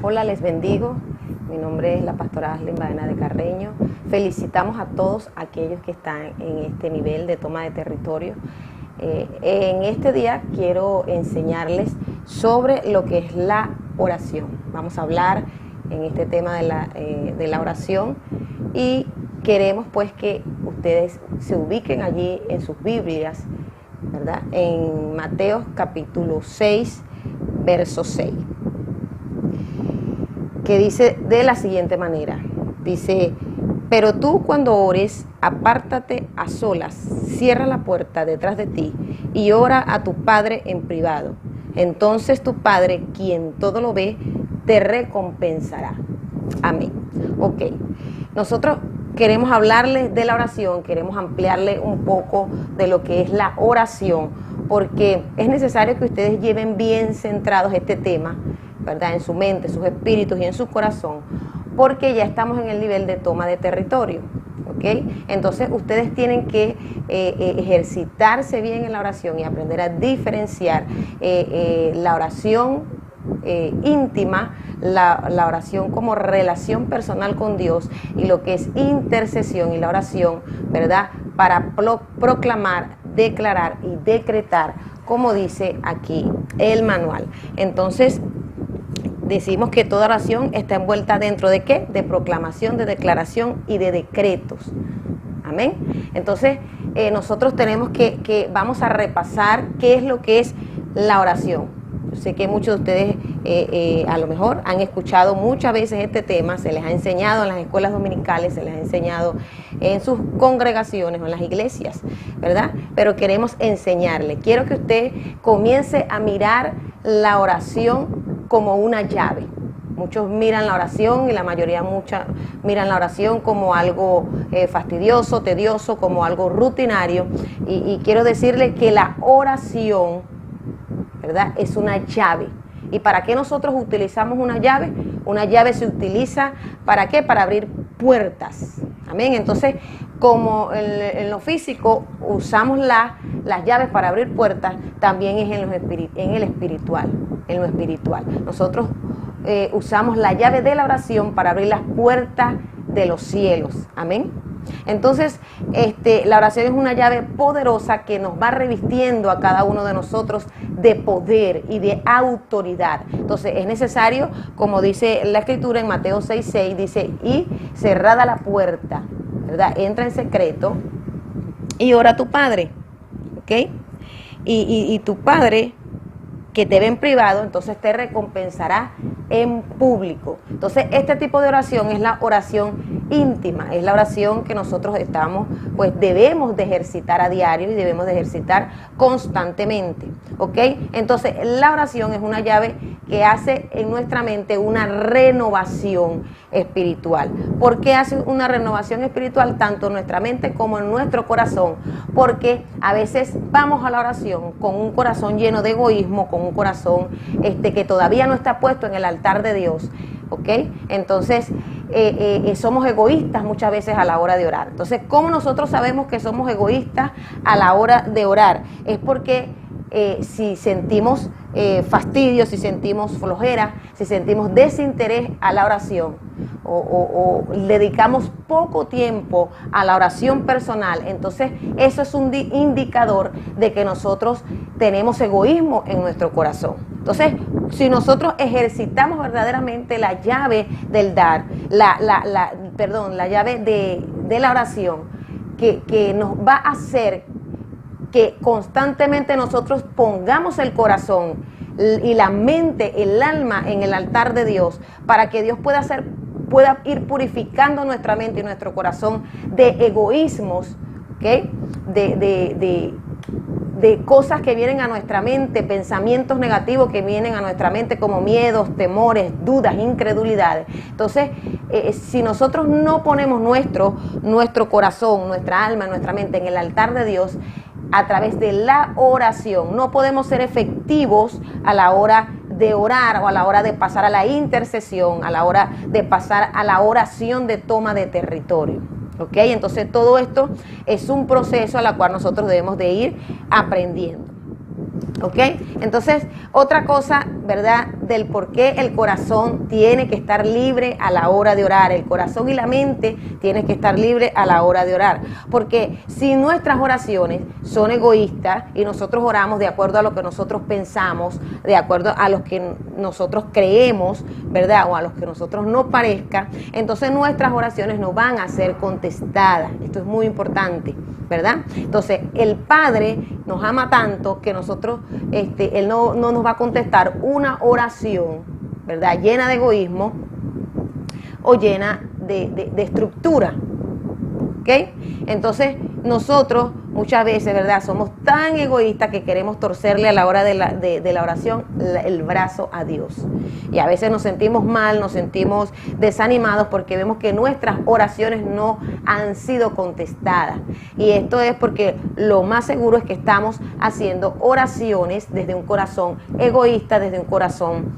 Hola, les bendigo. Mi nombre es la pastora Aslin Baena de Carreño. Felicitamos a todos aquellos que están en este nivel de toma de territorio. En este día quiero enseñarles sobre lo que es la oración. Vamos a hablar en este tema de la oración y queremos pues que ustedes se ubiquen allí en sus Biblias, ¿verdad? En Mateo capítulo 6, verso 6. Que dice de la siguiente manera, dice: pero tú cuando ores, apártate a solas, cierra la puerta detrás de ti y ora a tu Padre en privado. Entonces tu Padre, quien todo lo ve, te recompensará. Amén. Ok, nosotros queremos hablarles de la oración, queremos ampliarle un poco de lo que es la oración, porque es necesario que ustedes lleven bien centrados este tema, ¿verdad? En su mente, sus espíritus y en su corazón, porque ya estamos en el nivel de toma de territorio, ¿ok? Entonces ustedes tienen que ejercitarse bien en la oración y aprender a diferenciar la oración íntima, la oración como relación personal con Dios y lo que es intercesión y la oración, ¿verdad? Para proclamar, declarar y decretar, como dice aquí el manual. Entonces, decimos que toda oración está envuelta dentro de ¿qué? De proclamación, de declaración y de decretos. Amén. Entonces, nosotros tenemos vamos a repasar qué es lo que es la oración. Yo sé que muchos de ustedes a lo mejor han escuchado muchas veces este tema, se les ha enseñado en las escuelas dominicales, se les ha enseñado en sus congregaciones o en las iglesias, ¿verdad? Pero queremos enseñarle. Quiero que usted comience a mirar la oración como una llave. Muchos miran la oración y la mayoría miran la oración como algo fastidioso, tedioso, como algo rutinario. Y quiero decirle que la oración, ¿verdad?, es una llave. ¿Y para qué nosotros utilizamos una llave? Una llave se utiliza ¿para qué? Para abrir puertas. Amén. Entonces, como en lo físico usamos las llaves para abrir puertas, también es en el espiritual. En lo espiritual. Nosotros usamos la llave de la oración para abrir las puertas de los cielos. Amén. Entonces, la oración es una llave poderosa que nos va revistiendo a cada uno de nosotros de poder y de autoridad. Entonces, es necesario, como dice la Escritura en Mateo 6:6, dice: y cerrada la puerta, ¿verdad? Entra en secreto y ora a tu Padre, ¿ok? Y tu Padre, que te ve en privado, entonces te recompensará en público. Entonces, este tipo de oración es la oración íntima, es la oración que nosotros debemos de ejercitar a diario y debemos de ejercitar constantemente, ¿ok? Entonces, la oración es una llave que hace en nuestra mente una renovación espiritual. ¿Por qué hace una renovación espiritual tanto en nuestra mente como en nuestro corazón? Porque a veces vamos a la oración con un corazón lleno de egoísmo, con un corazón que todavía no está puesto en el altar de Dios, ¿ok? Entonces, somos egoístas muchas veces a la hora de orar. Entonces, ¿cómo nosotros sabemos que somos egoístas a la hora de orar? Es porque si sentimos fastidio, si sentimos flojera, si sentimos desinterés a la oración o dedicamos poco tiempo a la oración personal, entonces eso es un indicador de que nosotros tenemos egoísmo en nuestro corazón. Entonces, si nosotros ejercitamos verdaderamente la llave del dar, la llave de la oración, que nos va a hacer que constantemente nosotros pongamos el corazón y la mente, el alma en el altar de Dios, para que Dios pueda ir purificando nuestra mente y nuestro corazón de egoísmos, ¿okay? De cosas que vienen a nuestra mente, pensamientos negativos que vienen a nuestra mente como miedos, temores, dudas, incredulidades. Entonces, si nosotros no ponemos nuestro corazón, nuestra alma, nuestra mente en el altar de Dios, a través de la oración, no podemos ser efectivos a la hora de orar o a la hora de pasar a la intercesión, a la hora de pasar a la oración de toma de territorio. ¿Ok? Entonces todo esto es un proceso a la cual nosotros debemos de ir aprendiendo. ¿Ok? Entonces, otra cosa, ¿verdad? Del por qué el corazón tiene que estar libre a la hora de orar. El corazón y la mente tienen que estar libre a la hora de orar. Porque si nuestras oraciones son egoístas y nosotros oramos de acuerdo a lo que nosotros pensamos, de acuerdo a lo que nosotros creemos, ¿verdad? O a los que nosotros nos parezca, entonces nuestras oraciones no van a ser contestadas. Esto es muy importante, ¿verdad? Entonces, el Padre nos ama tanto que nosotros, Él no nos va a contestar una oración, ¿verdad? Llena de egoísmo o llena de estructura. ¿Ok? Entonces, nosotros muchas veces, ¿verdad? Somos tan egoístas que queremos torcerle a la hora de la oración el brazo a Dios. Y a veces nos sentimos mal, nos sentimos desanimados porque vemos que nuestras oraciones no han sido contestadas. Y esto es porque lo más seguro es que estamos haciendo oraciones desde un corazón egoísta, desde un corazón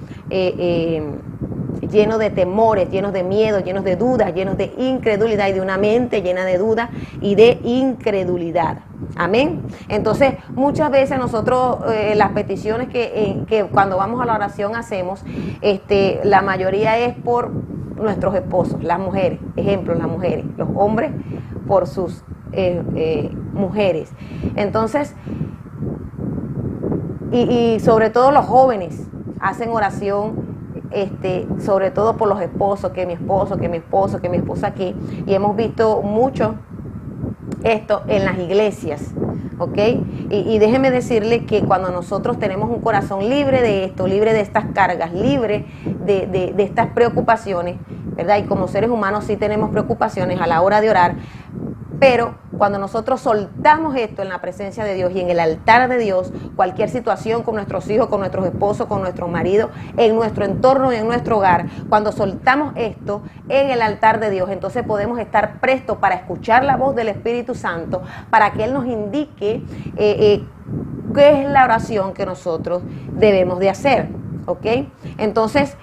lleno de temores, llenos de miedo, llenos de dudas, llenos de incredulidad y de una mente llena de dudas y de incredulidad. Amén. Entonces, muchas veces nosotros las peticiones que cuando vamos a la oración hacemos, la mayoría es por nuestros esposos, las mujeres, ejemplo, las mujeres, los hombres por sus mujeres. Entonces, y sobre todo los jóvenes hacen oración sobre todo por los esposos, que mi esposo, que mi esposo, que mi esposa aquí, y hemos visto mucho esto en las iglesias, ¿ok? Y déjeme decirle que cuando nosotros tenemos un corazón libre de esto, libre de estas cargas, libre de estas preocupaciones, ¿verdad? Y como seres humanos sí tenemos preocupaciones a la hora de orar, pero cuando nosotros soltamos esto en la presencia de Dios y en el altar de Dios, cualquier situación con nuestros hijos, con nuestros esposos, con nuestros maridos, en nuestro entorno y en nuestro hogar, cuando soltamos esto en el altar de Dios, entonces podemos estar prestos para escuchar la voz del Espíritu Santo, para que Él nos indique qué es la oración que nosotros debemos de hacer, ¿ok? Entonces,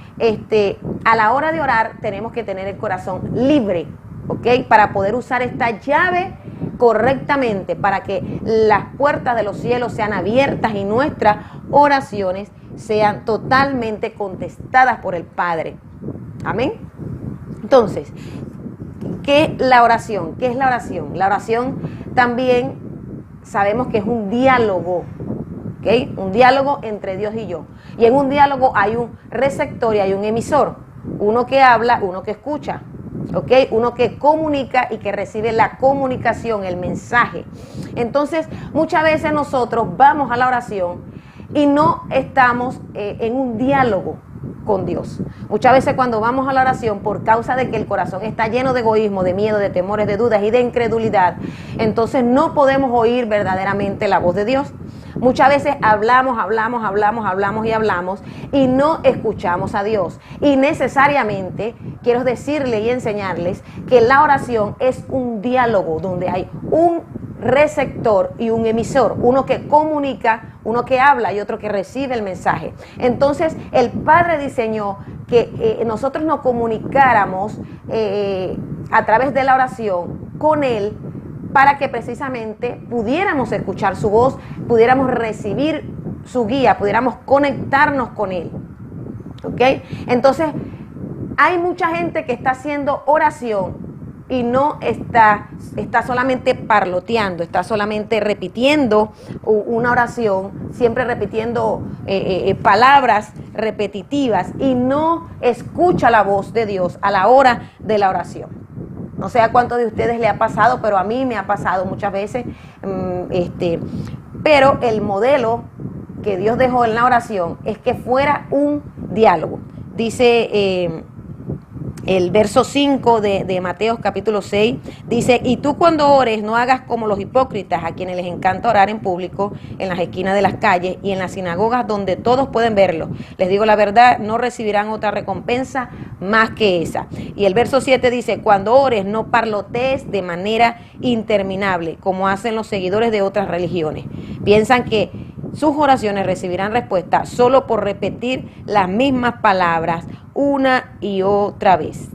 a la hora de orar tenemos que tener el corazón libre, ¿ok? Para poder usar esta llave correctamente, para que las puertas de los cielos sean abiertas y nuestras oraciones sean totalmente contestadas por el Padre. Amén. Entonces, ¿qué es la oración? ¿Qué es la oración? La oración también sabemos que es un diálogo, ¿ok? Un diálogo entre Dios y yo. Y en un diálogo hay un receptor y hay un emisor. Uno que habla, uno que escucha. ¿Ok? Uno que comunica y que recibe la comunicación, el mensaje. Entonces, muchas veces nosotros vamos a la oración y no estamos en un diálogo con Dios. Muchas veces cuando vamos a la oración, por causa de que el corazón está lleno de egoísmo, de miedo, de temores, de dudas y de incredulidad, entonces no podemos oír verdaderamente la voz de Dios. Muchas veces hablamos y no escuchamos a Dios. Y necesariamente quiero decirle y enseñarles que la oración es un diálogo donde hay un receptor y un emisor, uno que comunica, uno que habla y otro que recibe el mensaje. Entonces el Padre diseñó que nosotros nos comunicáramos a través de la oración con Él, para que precisamente pudiéramos escuchar su voz, pudiéramos recibir su guía, pudiéramos conectarnos con Él. ¿Ok? Entonces, hay mucha gente que está haciendo oración y no está solamente parloteando, está solamente repitiendo una oración, siempre repitiendo palabras repetitivas y no escucha la voz de Dios a la hora de la oración. No sé a cuántos de ustedes le ha pasado, pero a mí me ha pasado muchas veces. Pero el modelo que Dios dejó en la oración es que fuera un diálogo. Dice el verso 5 de Mateo capítulo 6, dice: y tú cuando ores no hagas como los hipócritas, a quienes les encanta orar en público, en las esquinas de las calles y en las sinagogas donde todos pueden verlo. Les digo la verdad, no recibirán otra recompensa más que esa. Y el verso 7 dice: cuando ores no parlotees de manera interminable, como hacen los seguidores de otras religiones. Piensan que sus oraciones recibirán respuesta solo por repetir las mismas palabras una y otra vez.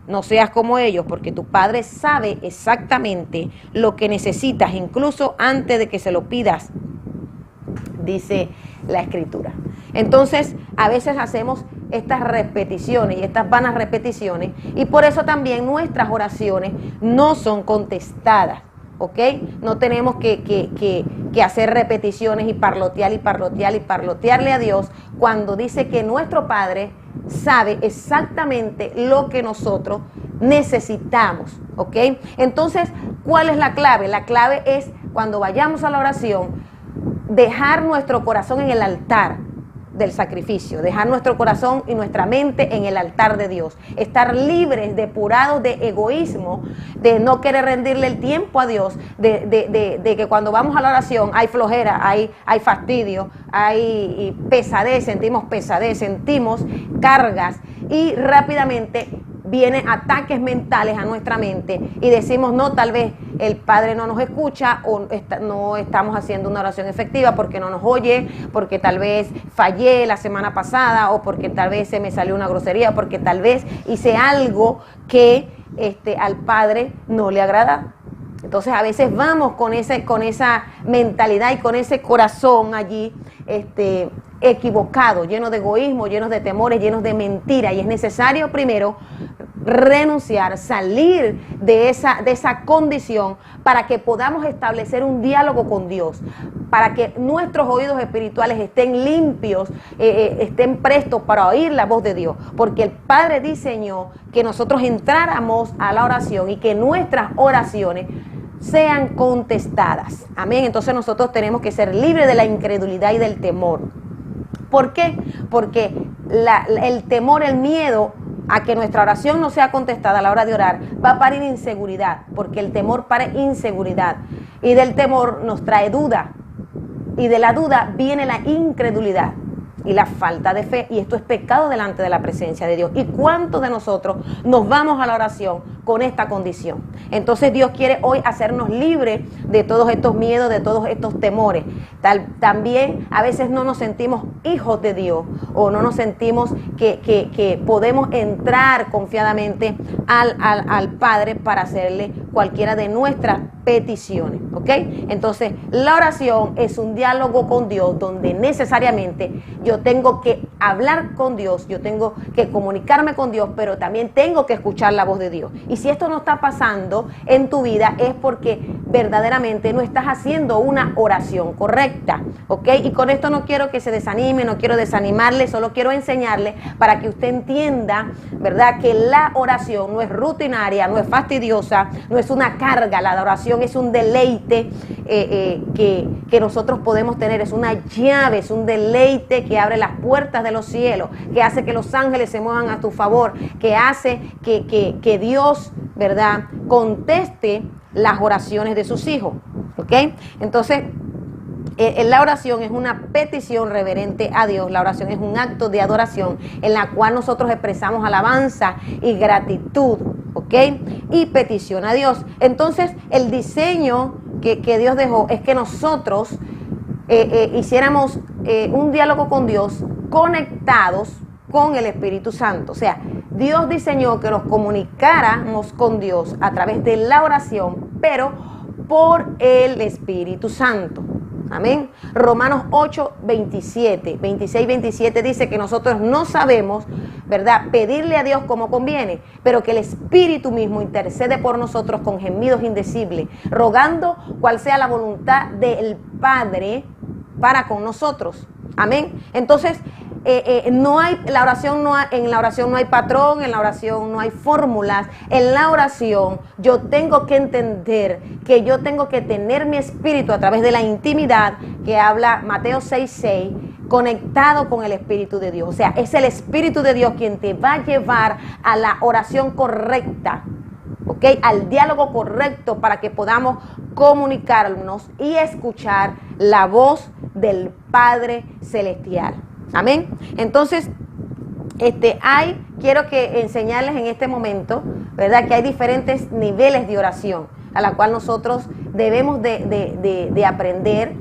No seas como ellos, porque tu Padre sabe exactamente lo que necesitas, incluso antes de que se lo pidas. dice la Escritura. Entonces, a veces hacemos estas repeticiones y estas vanas repeticiones, y por eso también nuestras oraciones no son contestadas, ¿ok? No tenemos que hacer repeticiones y parlotearle a Dios cuando dice que nuestro Padre sabe exactamente lo que nosotros necesitamos, ¿ok? Entonces, ¿cuál es la clave? La clave es, cuando vayamos a la oración, dejar nuestro corazón en el altar del sacrificio, dejar nuestro corazón y nuestra mente en el altar de Dios, estar libres, depurados de egoísmo, de no querer rendirle el tiempo a Dios, de que cuando vamos a la oración hay flojera, hay fastidio, hay pesadez, sentimos cargas, y rápidamente vienen ataques mentales a nuestra mente y decimos, no, tal vez el Padre no nos escucha, o no estamos haciendo una oración efectiva porque no nos oye, porque tal vez fallé la semana pasada, o porque tal vez se me salió una grosería, porque tal vez hice algo que al Padre no le agrada. Entonces a veces vamos con esa mentalidad y con ese corazón allí equivocado, lleno de egoísmo, llenos de temores, llenos de mentira, y es necesario primero renunciar, salir de esa condición para que podamos establecer un diálogo con Dios, para que nuestros oídos espirituales estén limpios, estén prestos para oír la voz de Dios, porque el Padre diseñó que nosotros entráramos a la oración y que nuestras oraciones sean contestadas. Amén. Entonces nosotros tenemos que ser libres de la incredulidad y del temor. ¿Por qué? Porque el temor, el miedo a que nuestra oración no sea contestada a la hora de orar, va a parir inseguridad, porque el temor pare inseguridad, y del temor nos trae duda, y de la duda viene la incredulidad y la falta de fe, y esto es pecado delante de la presencia de Dios. ¿Y cuántos de nosotros nos vamos a la oración con esta condición? Entonces Dios quiere hoy hacernos libres de todos estos miedos, de todos estos temores. También a veces no nos sentimos hijos de Dios, o no nos sentimos que podemos entrar confiadamente al Padre para hacerle cualquiera de nuestras peticiones, ¿ok? Entonces la oración es un diálogo con Dios, donde necesariamente yo tengo que hablar con Dios, yo tengo que comunicarme con Dios, pero también tengo que escuchar la voz de Dios. Y si esto no está pasando en tu vida, es porque verdaderamente no estás haciendo una oración correcta, ¿ok? Y con esto no quiero que se desanime, no quiero desanimarle, solo quiero enseñarle para que usted entienda, ¿verdad?, que la oración no es rutinaria, no es fastidiosa, no es una carga. La oración es un deleite que nosotros podemos tener, es una llave, es un deleite que abre las puertas de los cielos, que hace que los ángeles se muevan a tu favor, que hace que Dios, ¿verdad?, conteste las oraciones de sus hijos, ¿ok? Entonces, la oración es una petición reverente a Dios. La oración es un acto de adoración en la cual nosotros expresamos alabanza y gratitud, ¿ok? Y petición a Dios. Entonces, el diseño que Dios dejó es que nosotros hiciéramos un diálogo con Dios conectados con el Espíritu Santo. O sea, Dios diseñó que nos comunicáramos con Dios a través de la oración, pero por el Espíritu Santo. Amén. Romanos 8, 26, 27 dice que nosotros no sabemos, ¿verdad?, pedirle a Dios como conviene, pero que el Espíritu mismo intercede por nosotros con gemidos indecibles, rogando cuál sea la voluntad del Padre para con nosotros. Amén. Entonces, en la oración no hay patrón, en la oración no hay fórmulas. En la oración yo tengo que entender que yo tengo que tener mi espíritu a través de la intimidad que habla Mateo 6:6, conectado con el Espíritu de Dios. O sea, es el Espíritu de Dios quien te va a llevar a la oración correcta, ¿ok?, al diálogo correcto, para que podamos comunicarnos y escuchar la voz del Padre Celestial. Amén. Entonces, quiero que enseñarles en este momento, ¿verdad?, que hay diferentes niveles de oración a la cual nosotros debemos de aprender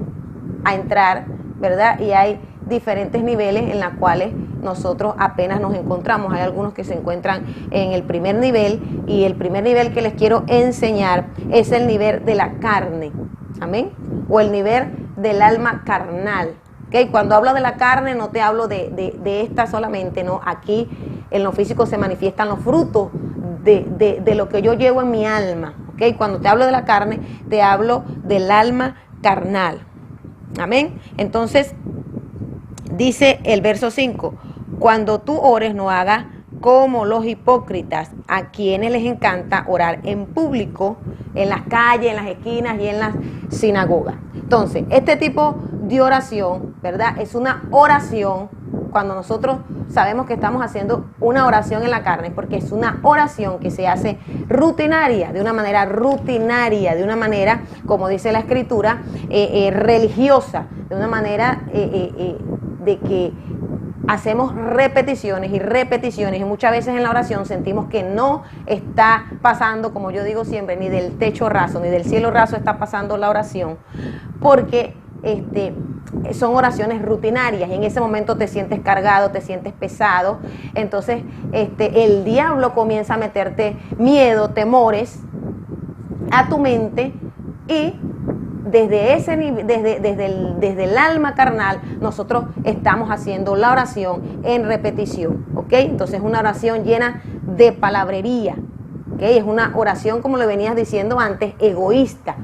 a entrar, ¿verdad? Y hay diferentes niveles en los cuales nosotros apenas nos encontramos. Hay algunos que se encuentran en el primer nivel, y el primer nivel que les quiero enseñar es el nivel de la carne. Amén. O el nivel del alma carnal. ¿Okay? Cuando hablo de la carne no te hablo de esta solamente, no. Aquí en lo físico se manifiestan los frutos de lo que yo llevo en mi alma. ¿Okay? Cuando te hablo de la carne, te hablo del alma carnal. Amén. Entonces, dice el verso 5, cuando tú ores no hagas como los hipócritas, a quienes les encanta orar en público, en las calles, en las esquinas y en las sinagogas. Entonces, este tipo de oración, ¿verdad? Es una oración cuando nosotros sabemos que estamos haciendo una oración en la carne, porque es una oración que se hace rutinaria, de una manera rutinaria, de una manera, como dice la Escritura, religiosa, de una manera de que hacemos repeticiones y repeticiones, y muchas veces en la oración sentimos que no está pasando, como yo digo siempre, ni del techo raso, ni del cielo raso está pasando la oración, porque son oraciones rutinarias y en ese momento te sientes cargado, te sientes pesado. Entonces el diablo comienza a meterte miedo, temores a tu mente, y desde ese nivel, desde el alma carnal, nosotros estamos haciendo la oración en repetición, ¿ok? Entonces es una oración llena de palabrería, ¿ok? Es una oración, como le venías diciendo antes, egoísta,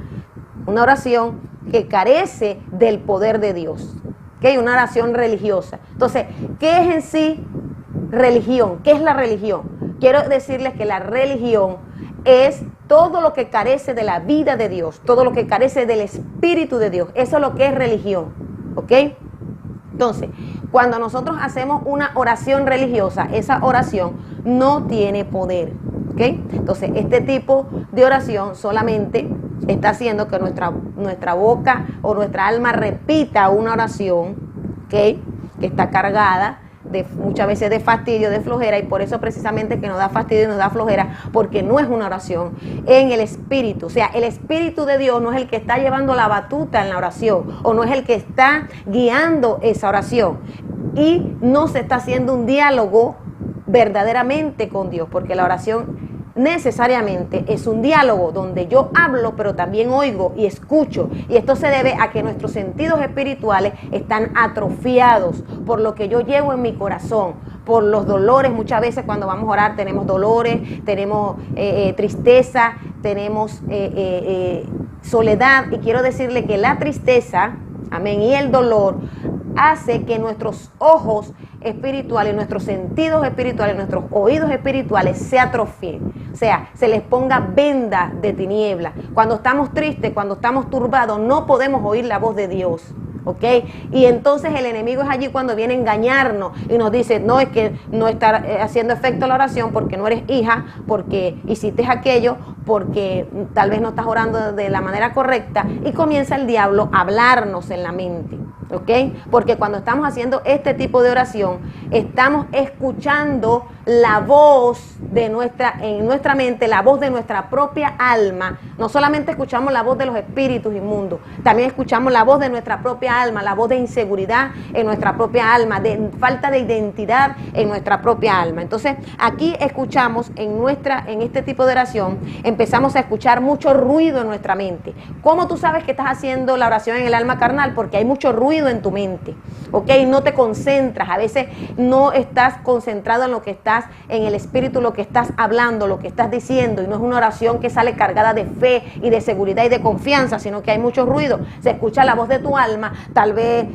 una oración que carece del poder de Dios, ¿ok? Una oración religiosa. Entonces, ¿qué es en sí religión? ¿Qué es la religión? Quiero decirles que la religión es todo lo que carece de la vida de Dios, todo lo que carece del Espíritu de Dios. Eso es lo que es religión, ¿ok? Entonces, cuando nosotros hacemos una oración religiosa, esa oración no tiene poder, ¿ok? Entonces, este tipo de oración solamente está haciendo que nuestra boca o nuestra alma repita una oración, ¿ok? Que está cargada muchas veces de fastidio, de flojera, y por eso precisamente que nos da fastidio y nos da flojera, porque no es una oración en el Espíritu. O sea, el Espíritu de Dios no es el que está llevando la batuta en la oración, o no es el que está guiando esa oración, y no se está haciendo un diálogo verdaderamente con Dios, porque la oración necesariamente es un diálogo donde yo hablo, pero también oigo y escucho. Y esto se debe a que nuestros sentidos espirituales están atrofiados por lo que yo llevo en mi corazón, por los dolores. Muchas veces cuando vamos a orar tenemos dolores, tenemos tristeza, tenemos soledad. Y quiero decirle que la tristeza, amén, y el dolor hace que nuestros ojos espirituales, nuestros sentidos espirituales, nuestros oídos espirituales se atrofien, o sea, se les ponga venda de tiniebla. Cuando estamos tristes, cuando estamos turbados, no podemos oír la voz de Dios, ¿ok? Y entonces el enemigo es allí cuando viene a engañarnos y nos dice, no, es que no está haciendo efecto la oración porque no eres hija, porque hiciste aquello, porque tal vez no estás orando de la manera correcta, y comienza el diablo a hablarnos en la mente, ¿ok? Porque cuando estamos haciendo este tipo de oración, estamos escuchando la voz en nuestra mente, la voz de nuestra propia alma. No solamente escuchamos la voz de los espíritus inmundos, también escuchamos la voz de nuestra propia alma, la voz de inseguridad en nuestra propia alma, de falta de identidad en nuestra propia alma. Entonces, aquí escuchamos en este tipo de oración, empezamos a escuchar mucho ruido en nuestra mente. ¿Cómo tú sabes que estás haciendo la oración en el alma carnal? Porque hay mucho ruido en tu mente, ¿ok? No te concentras, a veces no estás concentrado en lo que estás, en el espíritu, lo que estás hablando, lo que estás diciendo, y no es una oración que sale cargada de fe y de seguridad y de confianza, sino que hay mucho ruido. Se escucha la voz de tu alma, tal vez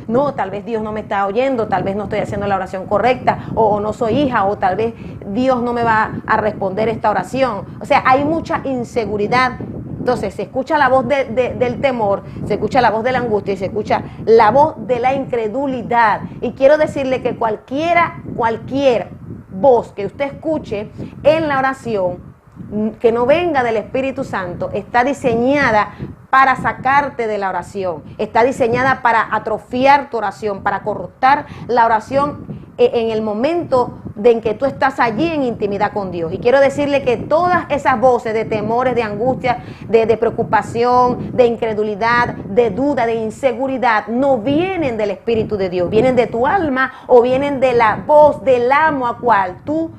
Dios no me está oyendo, tal vez no estoy haciendo la oración correcta, o no soy hija, o tal vez Dios no me va a responder esta oración. O sea, hay mucha inseguridad. Entonces se escucha la voz del temor, se escucha la voz de la angustia y se escucha la voz de la incredulidad. Y quiero decirle que cualquier voz que usted escuche en la oración, que no venga del Espíritu Santo, está diseñada para sacarte de la oración, está diseñada para atrofiar tu oración, para cortar la oración en el momento en que tú estás allí en intimidad con Dios. Y quiero decirle que todas esas voces de temores, de angustia, de preocupación, de incredulidad, de duda, de inseguridad, no vienen del Espíritu de Dios, vienen de tu alma o vienen de la voz del amo a cual tú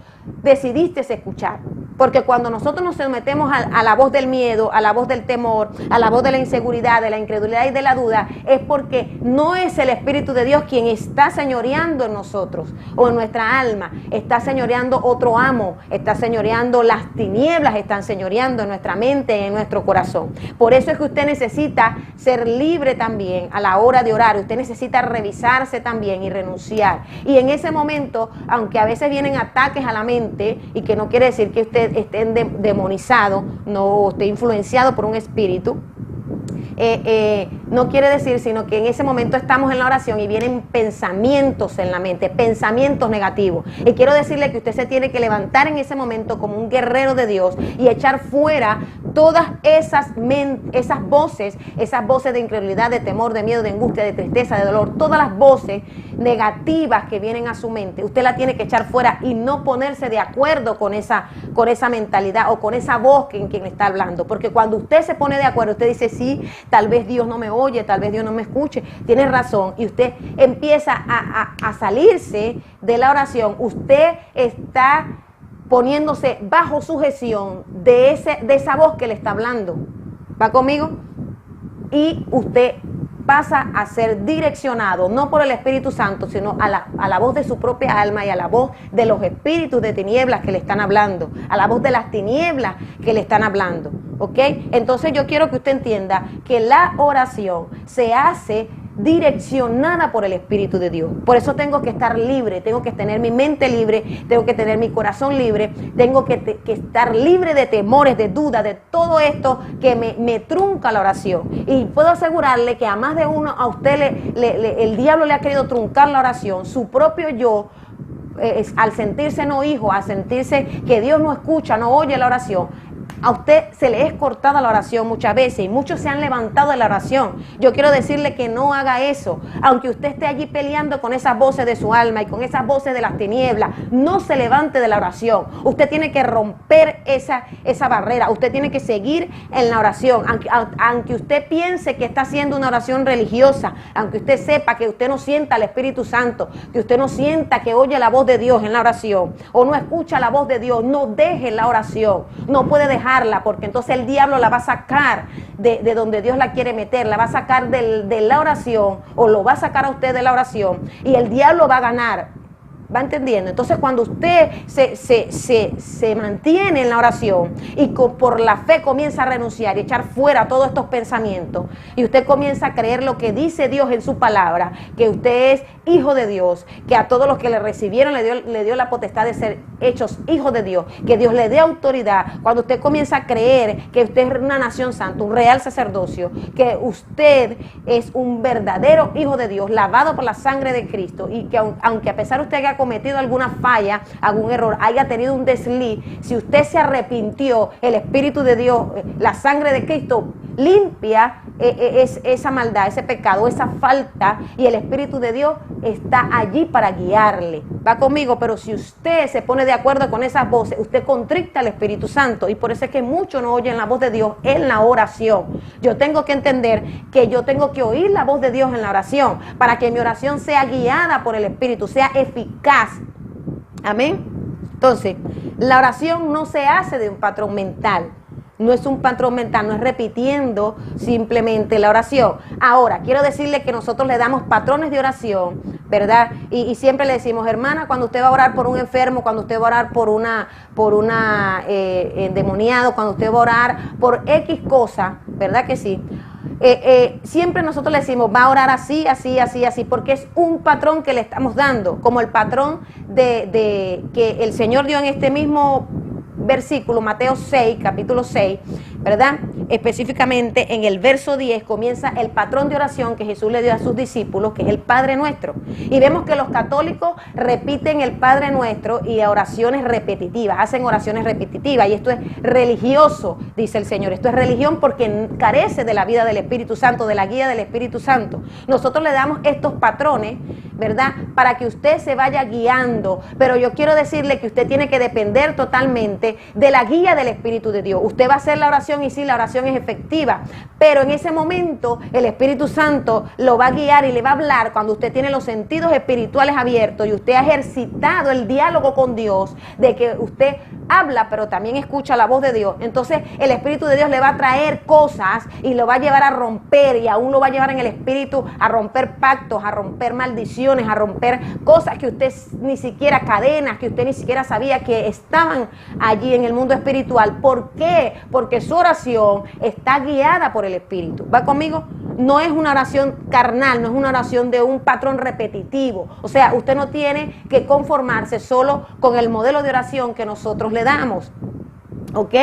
decidiste escuchar. Porque cuando nosotros nos sometemos a la voz del miedo, a la voz del temor, a la voz de la inseguridad, de la incredulidad y de la duda, es porque no es el Espíritu de Dios quien está señoreando en nosotros o en nuestra alma. Está señoreando otro amo, está señoreando las tinieblas, están señoreando en nuestra mente y en nuestro corazón. Por eso es que usted necesita ser libre también a la hora de orar. Usted necesita revisarse también y renunciar. Y en ese momento, aunque a veces vienen ataques a la mente, y que no quiere decir que usted esté demonizado, no esté influenciado por un espíritu, no quiere decir, sino que en ese momento estamos en la oración y vienen pensamientos en la mente, pensamientos negativos. Y quiero decirle que usted se tiene que levantar en ese momento como un guerrero de Dios y echar fuera todas esas voces de incredulidad, de temor, de miedo, de angustia, de tristeza, de dolor, todas las voces negativas que vienen a su mente. Usted la tiene que echar fuera y no ponerse de acuerdo con esa mentalidad o con esa voz en quien está hablando. Porque cuando usted se pone de acuerdo, usted dice, sí, tal vez Dios no me oye, tal vez Dios no me escuche, tiene razón, y usted empieza a salirse de la oración. Usted está poniéndose bajo sujeción de esa voz que le está hablando. ¿Va conmigo? Y usted pasa a ser direccionado, no por el Espíritu Santo, sino a la voz de su propia alma y a la voz de los espíritus de tinieblas que le están hablando, a la voz de las tinieblas que le están hablando. ¿Ok? Entonces yo quiero que usted entienda que la oración se hace direccionada por el Espíritu de Dios. Por eso tengo que estar libre, tengo que tener mi mente libre, tengo que tener mi corazón libre, tengo que estar libre de temores, de dudas, de todo esto que me trunca la oración. Y puedo asegurarle que a más de uno, a usted el diablo le ha querido truncar la oración, su propio yo, al sentirse no hijo, al sentirse que Dios no escucha, no oye la oración. A usted se le es cortada la oración muchas veces y muchos se han levantado de la oración. Yo quiero decirle que no haga eso. Aunque usted esté allí peleando con esas voces de su alma y con esas voces de las tinieblas, no se levante de la oración. Usted tiene que romper esa barrera. Usted tiene que seguir en la oración. Aunque usted piense que está haciendo una oración religiosa, aunque usted sepa que usted no sienta al Espíritu Santo, que usted no sienta que oye la voz de Dios en la oración o no escucha la voz de Dios, no deje la oración. No puede dejarla, porque entonces el diablo la va a sacar de donde Dios la quiere meter, la va a sacar de la oración, o lo va a sacar a usted de la oración, y el diablo va a ganar. ¿Va entendiendo? Entonces cuando usted se mantiene en la oración y por la fe comienza a renunciar y echar fuera todos estos pensamientos, y usted comienza a creer lo que dice Dios en su palabra, que usted es hijo de Dios, que a todos los que le recibieron le dio la potestad de ser hechos hijos de Dios, que Dios le dé autoridad. Cuando usted comienza a creer que usted es una nación santa, un real sacerdocio, que usted es un verdadero hijo de Dios, lavado por la sangre de Cristo, y que aunque a pesar de usted haya cometido alguna falla, algún error, haya tenido un desliz, si usted se arrepintió, el Espíritu de Dios, la sangre de Cristo limpia esa maldad, ese pecado, esa falta, y el Espíritu de Dios está allí para guiarle. Va conmigo. Pero si usted se pone de acuerdo con esas voces, usted contricta al Espíritu Santo, y por eso es que muchos no oyen la voz de Dios en la oración. Yo tengo que entender que yo tengo que oír la voz de Dios en la oración para que mi oración sea guiada por el Espíritu, sea eficaz. Amén. Entonces, la oración no se hace de un patrón mental. No es un patrón mental, no es repitiendo simplemente la oración. Ahora, quiero decirle que nosotros le damos patrones de oración, ¿verdad? Y siempre le decimos, hermana, cuando usted va a orar por un enfermo, cuando usted va a orar por una endemoniado, cuando usted va a orar por X cosa, ¿verdad que sí? Siempre nosotros le decimos, va a orar así, así, así, así, porque es un patrón que le estamos dando, como el patrón de que el Señor dio en este mismo versículo, Mateo 6, capítulo 6, ¿verdad? Específicamente en el verso 10 comienza el patrón de oración que Jesús le dio a sus discípulos, que es el Padre Nuestro. Y vemos que los católicos repiten el Padre Nuestro y oraciones repetitivas, hacen oraciones repetitivas, y esto es religioso, dice el Señor. Esto es religión porque carece de la vida del Espíritu Santo, de la guía del Espíritu Santo. Nosotros le damos estos patrones ¿verdad? Para que usted se vaya guiando. Pero yo quiero decirle que usted tiene que depender totalmente de la guía del Espíritu de Dios. Usted va a hacer la oración y sí, la oración es efectiva, pero en ese momento el Espíritu Santo lo va a guiar y le va a hablar cuando usted tiene los sentidos espirituales abiertos y usted ha ejercitado el diálogo con Dios, de que usted habla pero también escucha la voz de Dios. Entonces el Espíritu de Dios le va a traer cosas y lo va a llevar a romper, y aún lo va a llevar en el Espíritu a romper pactos, a romper maldiciones, a romper cosas que usted ni siquiera, cadenas que usted ni siquiera sabía que estaban allí en el mundo espiritual. ¿Por qué? Porque su oración está guiada por el Espíritu. ¿Va conmigo? No es una oración carnal, no es una oración de un patrón repetitivo. O sea, usted no tiene que conformarse solo con el modelo de oración que nosotros le damos, ¿ok?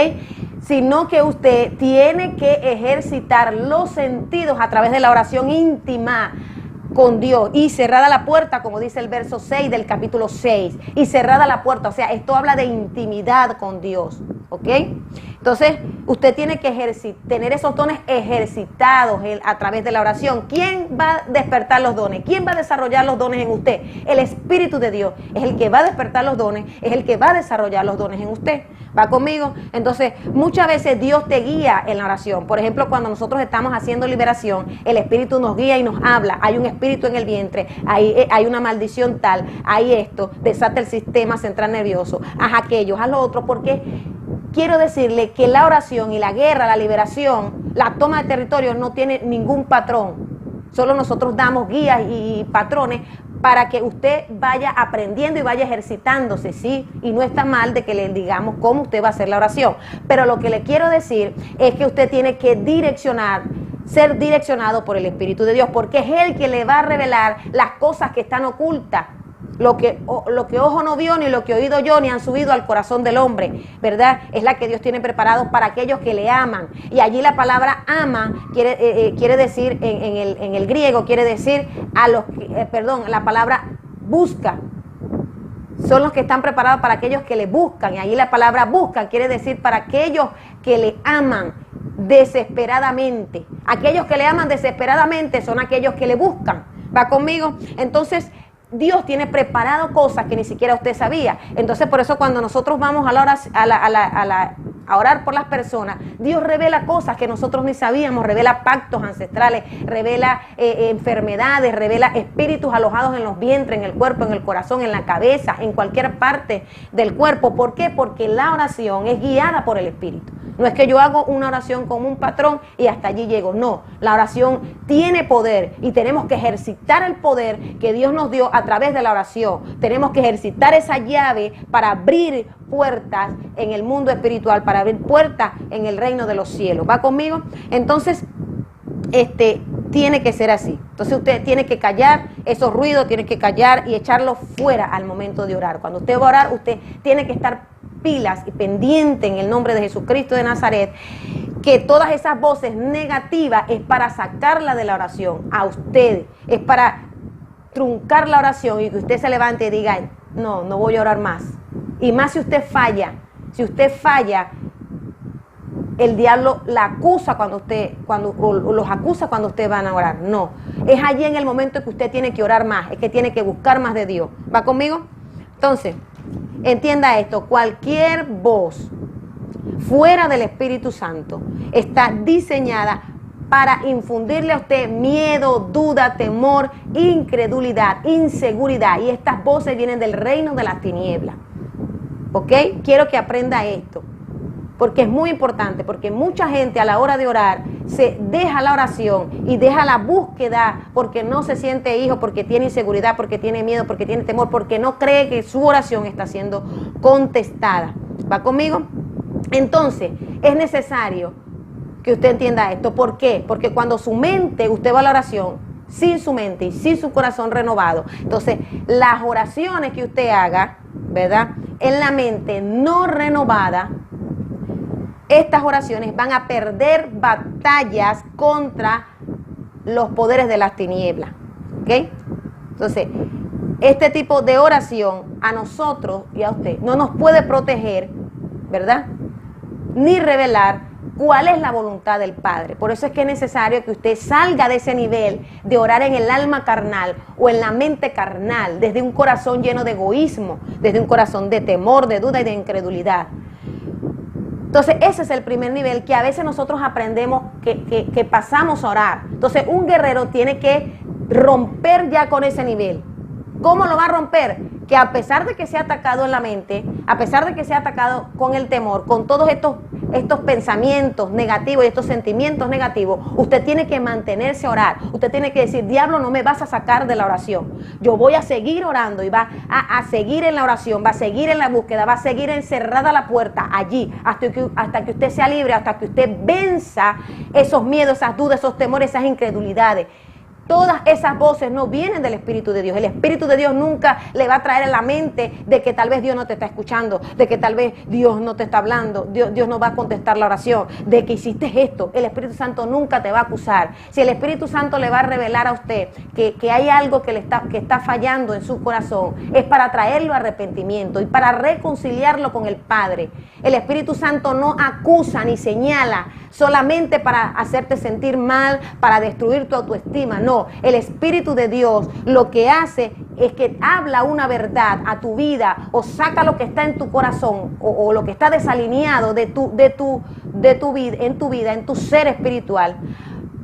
Sino que usted tiene que ejercitar los sentidos a través de la oración íntima con Dios, y cerrada la puerta, como dice el verso 6 del capítulo 6, y cerrada la puerta. O sea, esto habla de intimidad con Dios, ¿ok? Entonces, usted tiene que tener esos dones ejercitados a través de la oración. ¿Quién va a despertar los dones? ¿Quién va a desarrollar los dones en usted? El Espíritu de Dios es el que va a despertar los dones, es el que va a desarrollar los dones en usted. ¿Va conmigo? Entonces, muchas veces Dios te guía en la oración. Por ejemplo, cuando nosotros estamos haciendo liberación, el Espíritu nos guía y nos habla. Hay un espíritu en el vientre, hay una maldición tal, hay esto, desata el sistema central nervioso, haz aquello, haz lo otro, porque quiero decirle que la oración y la guerra, la liberación, la toma de territorio no tiene ningún patrón. Solo nosotros damos guías y patrones para que usted vaya aprendiendo y vaya ejercitándose, ¿sí? Y no está mal de que le digamos cómo usted va a hacer la oración. Pero lo que le quiero decir es que usted tiene que ser direccionado por el Espíritu de Dios, porque es Él que le va a revelar las cosas que están ocultas. Lo que ojo no vio, ni lo que oído yo, ni han subido al corazón del hombre, ¿verdad? Es la que Dios tiene preparado para aquellos que le aman. Y allí la palabra ama quiere decir, en el griego, quiere decir la palabra busca. Son los que están preparados para aquellos que le buscan. Y allí la palabra buscan quiere decir para aquellos que le aman desesperadamente. Aquellos que le aman desesperadamente son aquellos que le buscan. ¿Va conmigo? Entonces, Dios tiene preparado cosas que ni siquiera usted sabía. Entonces, por eso cuando nosotros vamos a orar por las personas, Dios revela cosas que nosotros ni sabíamos, revela pactos ancestrales, revela enfermedades, revela espíritus alojados en los vientres, en el cuerpo, en el corazón, en la cabeza, en cualquier parte del cuerpo. ¿Por qué? Porque la oración es guiada por el Espíritu. No es que yo hago una oración como un patrón y hasta allí llego. No, la oración tiene poder y tenemos que ejercitar el poder que Dios nos dio a través de la oración. Tenemos que ejercitar esa llave para abrir puertas en el mundo espiritual, para abrir puertas en el reino de los cielos. ¿Va conmigo? Entonces, tiene que ser así. Entonces usted tiene que callar esos ruidos, tiene que callar y echarlos fuera al momento de orar. Cuando usted va a orar, usted tiene que estar pilas y pendiente en el nombre de Jesucristo de Nazaret, que todas esas voces negativas es para sacarla de la oración a usted, es para truncar la oración y que usted se levante y diga, no voy a orar más. Y más si usted falla, el diablo la acusa los acusa cuando usted van a orar. No, es allí en el momento que usted tiene que orar más, es que tiene que buscar más de Dios. ¿Va conmigo? Entonces, entienda esto, cualquier voz fuera del Espíritu Santo está diseñada para infundirle a usted miedo, duda, temor, incredulidad, inseguridad. Y estas voces vienen del reino de las tinieblas. ¿Ok? Quiero que aprenda esto, porque es muy importante, porque mucha gente a la hora de orar se deja la oración y deja la búsqueda porque no se siente hijo, porque tiene inseguridad, porque tiene miedo, porque tiene temor, porque no cree que su oración está siendo contestada. ¿Va conmigo? Entonces, es necesario que usted entienda esto. ¿Por qué? Porque cuando usted va a la oración sin su mente y sin su corazón renovado, entonces las oraciones que usted haga, ¿verdad?, en la mente no renovada, estas oraciones van a perder batallas contra los poderes de las tinieblas. ¿Ok? Entonces, este tipo de oración a nosotros y a usted no nos puede proteger, ¿verdad?, ni revelar cuál es la voluntad del Padre. Por eso es que es necesario que usted salga de ese nivel de orar en el alma carnal o en la mente carnal, desde un corazón lleno de egoísmo, desde un corazón de temor, de duda y de incredulidad. Entonces ese es el primer nivel que a veces nosotros aprendemos, que pasamos a orar. Entonces un guerrero tiene que romper ya con ese nivel. ¿Cómo lo va a romper? Que a pesar de que sea atacado en la mente, a pesar de que sea atacado con el temor, con todos estos pensamientos negativos y estos sentimientos negativos, usted tiene que mantenerse a orar. Usted tiene que decir, diablo, no me vas a sacar de la oración. Yo voy a seguir orando y va a seguir en la oración, va a seguir en la búsqueda, va a seguir encerrada la puerta allí hasta que usted sea libre, hasta que usted venza esos miedos, esas dudas, esos temores, esas incredulidades. Todas esas voces no vienen del Espíritu de Dios. El Espíritu de Dios nunca le va a traer en la mente de que tal vez Dios no te está escuchando, de que tal vez Dios no te está hablando, Dios no va a contestar la oración, de que hiciste esto. El Espíritu Santo nunca te va a acusar. Si el Espíritu Santo le va a revelar a usted que hay algo que está fallando en su corazón, es para traerlo a arrepentimiento y para reconciliarlo con el Padre. El Espíritu Santo no acusa ni señala solamente para hacerte sentir mal, para destruir tu autoestima. No, el Espíritu de Dios lo que hace es que habla una verdad a tu vida o saca lo que está en tu corazón o lo que está desalineado de tu vida, en tu ser espiritual,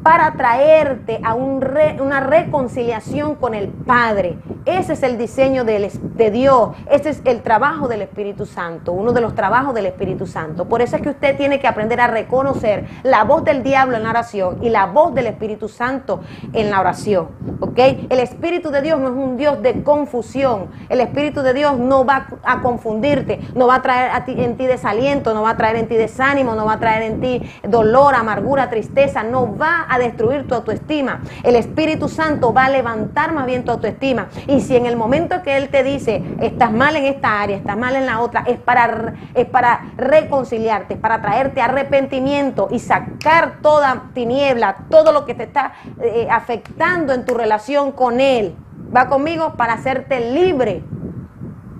para traerte a una reconciliación con el Padre. Ese es el diseño de Dios, ese es el trabajo del Espíritu Santo, uno de los trabajos del Espíritu Santo. Por eso es que usted tiene que aprender a reconocer la voz del diablo en la oración y la voz del Espíritu Santo en la oración, ¿ok? El Espíritu de Dios no es un Dios de confusión. El Espíritu de Dios no va a confundirte, no va a traer en ti desaliento, no va a traer en ti desánimo, no va a traer en ti dolor, amargura, tristeza, no va a destruir tu autoestima. El Espíritu Santo va a levantar más bien tu autoestima. Y si en el momento que Él te dice, estás mal en esta área, estás mal en la otra, es para reconciliarte, es para traerte arrepentimiento y sacar toda tiniebla, todo lo que te está afectando en tu relación con Él. ¿Va conmigo? Para hacerte libre.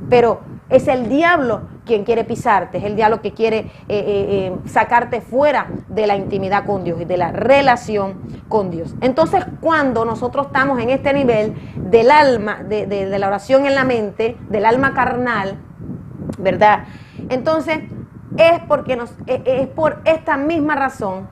Pero es el diablo quien quiere pisarte, es el diablo que quiere sacarte fuera de la intimidad con Dios y de la relación con Dios. Entonces, cuando nosotros estamos en este nivel del alma, de la oración en la mente, del alma carnal, ¿verdad? Entonces, es por esta misma razón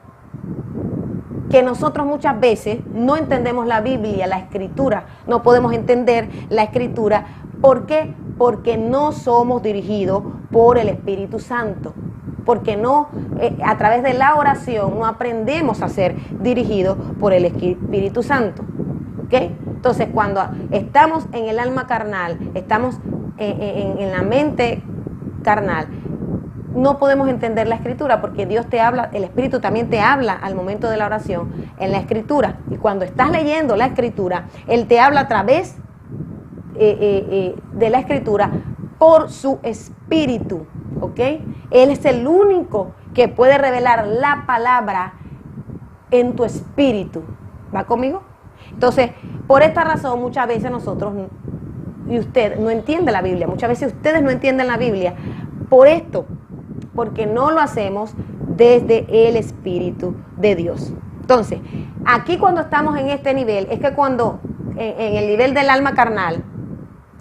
que nosotros muchas veces no entendemos la Biblia, la Escritura, no podemos entender la Escritura. ¿Por qué? Porque no somos dirigidos por el Espíritu Santo, porque no, a través de la oración no aprendemos a ser dirigidos por el Espíritu Santo, ¿ok? Entonces, cuando estamos en el alma carnal, estamos en la mente carnal, no podemos entender la Escritura, porque Dios te habla, el Espíritu también te habla al momento de la oración en la Escritura, y cuando estás leyendo la Escritura, Él te habla a través de la Escritura por su Espíritu, ¿ok? Él es el único que puede revelar la palabra en tu espíritu. ¿Va conmigo? Entonces, por esta razón muchas veces nosotros y usted no entiende la Biblia, muchas veces ustedes no entienden la Biblia por esto, porque no lo hacemos desde el Espíritu de Dios. Entonces, aquí cuando estamos en este nivel, es que cuando en el nivel del alma carnal,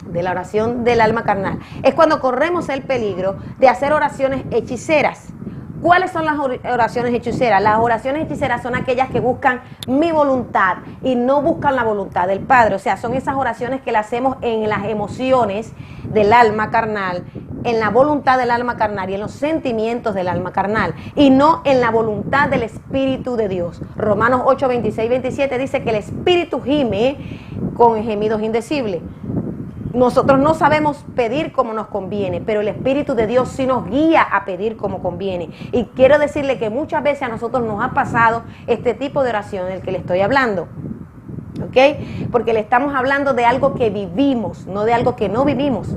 de la oración del alma carnal, es cuando corremos el peligro de hacer oraciones hechiceras. ¿Cuáles son las oraciones hechiceras? Las oraciones hechiceras son aquellas que buscan mi voluntad y no buscan la voluntad del Padre. O sea, son esas oraciones que las hacemos en las emociones del alma carnal, en la voluntad del alma carnal y en los sentimientos del alma carnal, y no en la voluntad del Espíritu de Dios. Romanos 8, 26, 27 dice que el Espíritu gime con gemidos indecibles. Nosotros no sabemos pedir como nos conviene, pero el Espíritu de Dios sí nos guía a pedir como conviene. Y quiero decirle que muchas veces a nosotros nos ha pasado este tipo de oración del que le estoy hablando, ¿ok? Porque le estamos hablando de algo que vivimos, no de algo que no vivimos.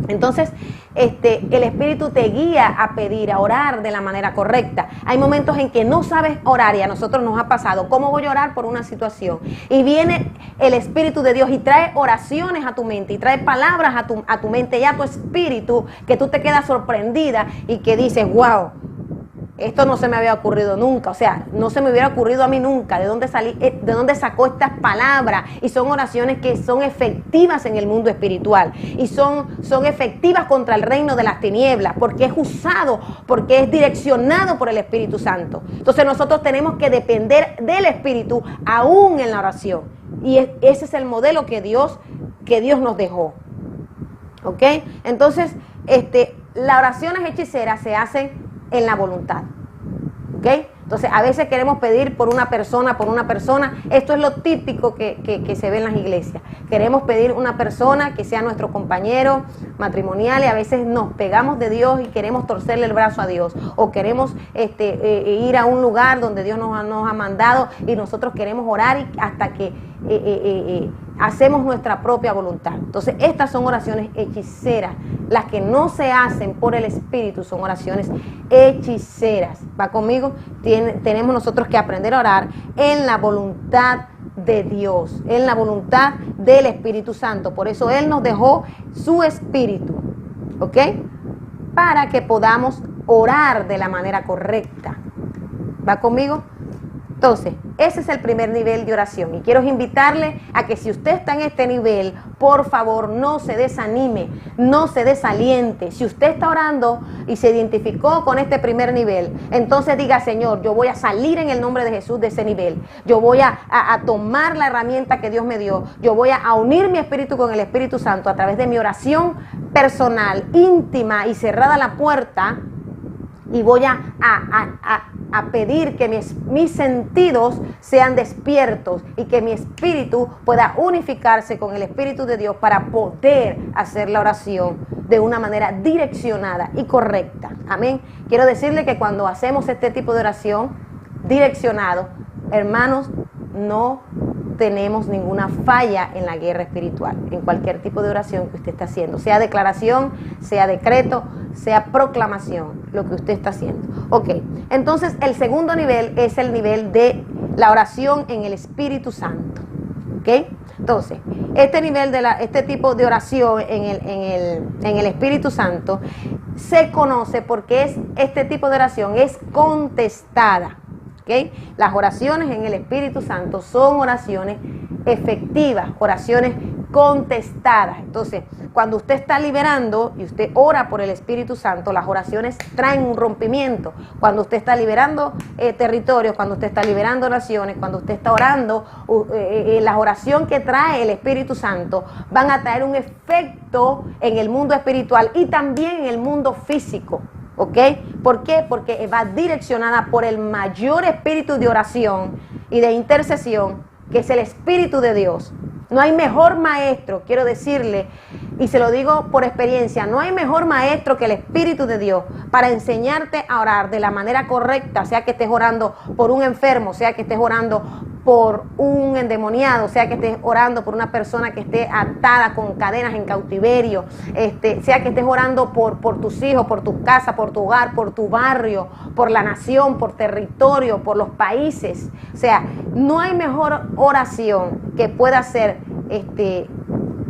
Entonces, el Espíritu te guía a pedir, a orar de la manera correcta. Hay momentos en que no sabes orar, y a nosotros nos ha pasado. ¿Cómo voy a orar por una situación? Y viene el Espíritu de Dios y trae oraciones a tu mente, y trae palabras a tu mente y a tu espíritu, que tú te quedas sorprendida y que dices, wow, esto no se me había ocurrido nunca, o sea, no se me hubiera ocurrido a mí nunca, ¿de dónde sacó estas palabras? Y son oraciones que son efectivas en el mundo espiritual y son efectivas contra el reino de las tinieblas, porque es usado, porque es direccionado por el Espíritu Santo. Entonces nosotros tenemos que depender del Espíritu aún en la oración, y ese es el modelo que Dios nos dejó. ¿Ok? Entonces, las oraciones hechiceras se hacen en la voluntad. ¿Ok? Entonces, a veces queremos pedir por una persona. Esto es lo típico que se ve en las iglesias. Queremos pedir una persona que sea nuestro compañero matrimonial, y a veces nos pegamos de Dios y queremos torcerle el brazo a Dios. O queremos ir a un lugar donde Dios nos ha mandado, y nosotros queremos orar hasta que hacemos nuestra propia voluntad. Entonces, estas son oraciones hechiceras. Las que no se hacen por el Espíritu son oraciones hechiceras. ¿Va conmigo? Tenemos nosotros que aprender a orar en la voluntad de Dios, en la voluntad del Espíritu Santo. Por eso Él nos dejó su Espíritu, ¿ok? Para que podamos orar de la manera correcta. ¿Va conmigo? Entonces, ese es el primer nivel de oración, y quiero invitarle a que si usted está en este nivel, por favor, no se desanime, no se desaliente. Si usted está orando y se identificó con este primer nivel, entonces diga: Señor, yo voy a salir en el nombre de Jesús de ese nivel. Yo voy a tomar la herramienta que Dios me dio. Yo voy a unir mi espíritu con el Espíritu Santo a través de mi oración personal, íntima y cerrada la puerta, y voy a pedir que mis sentidos sean despiertos y que mi espíritu pueda unificarse con el Espíritu de Dios para poder hacer la oración de una manera direccionada y correcta. Amén. Quiero decirle que cuando hacemos este tipo de oración direccionado, hermanos, no tenemos ninguna falla en la guerra espiritual, en cualquier tipo de oración que usted esté haciendo, sea declaración, sea decreto, sea proclamación, lo que usted está haciendo. Ok, entonces el segundo nivel es el nivel de la oración en el Espíritu Santo. Ok, entonces este nivel este tipo de oración en el Espíritu Santo se conoce porque este tipo de oración es contestada. ¿Okay? Las oraciones en el Espíritu Santo son oraciones efectivas, oraciones contestadas. Entonces, cuando usted está liberando y usted ora por el Espíritu Santo, las oraciones traen un rompimiento. Cuando usted está liberando territorios, cuando usted está liberando naciones, cuando usted está orando, la oración que trae el Espíritu Santo van a traer un efecto en el mundo espiritual y también en el mundo físico. ¿Ok? ¿Por qué? Porque va direccionada por el mayor espíritu de oración y de intercesión, que es el Espíritu de Dios. No hay mejor maestro, quiero decirle, y se lo digo por experiencia, no hay mejor maestro que el Espíritu de Dios para enseñarte a orar de la manera correcta, sea que estés orando por un enfermo, sea que estés orando por un endemoniado, sea que estés orando por una persona que esté atada con cadenas en cautiverio, sea que estés orando por tus hijos, por tu casa, por tu hogar, por tu barrio, por la nación, por territorio, por los países. O sea, no hay mejor oración que pueda ser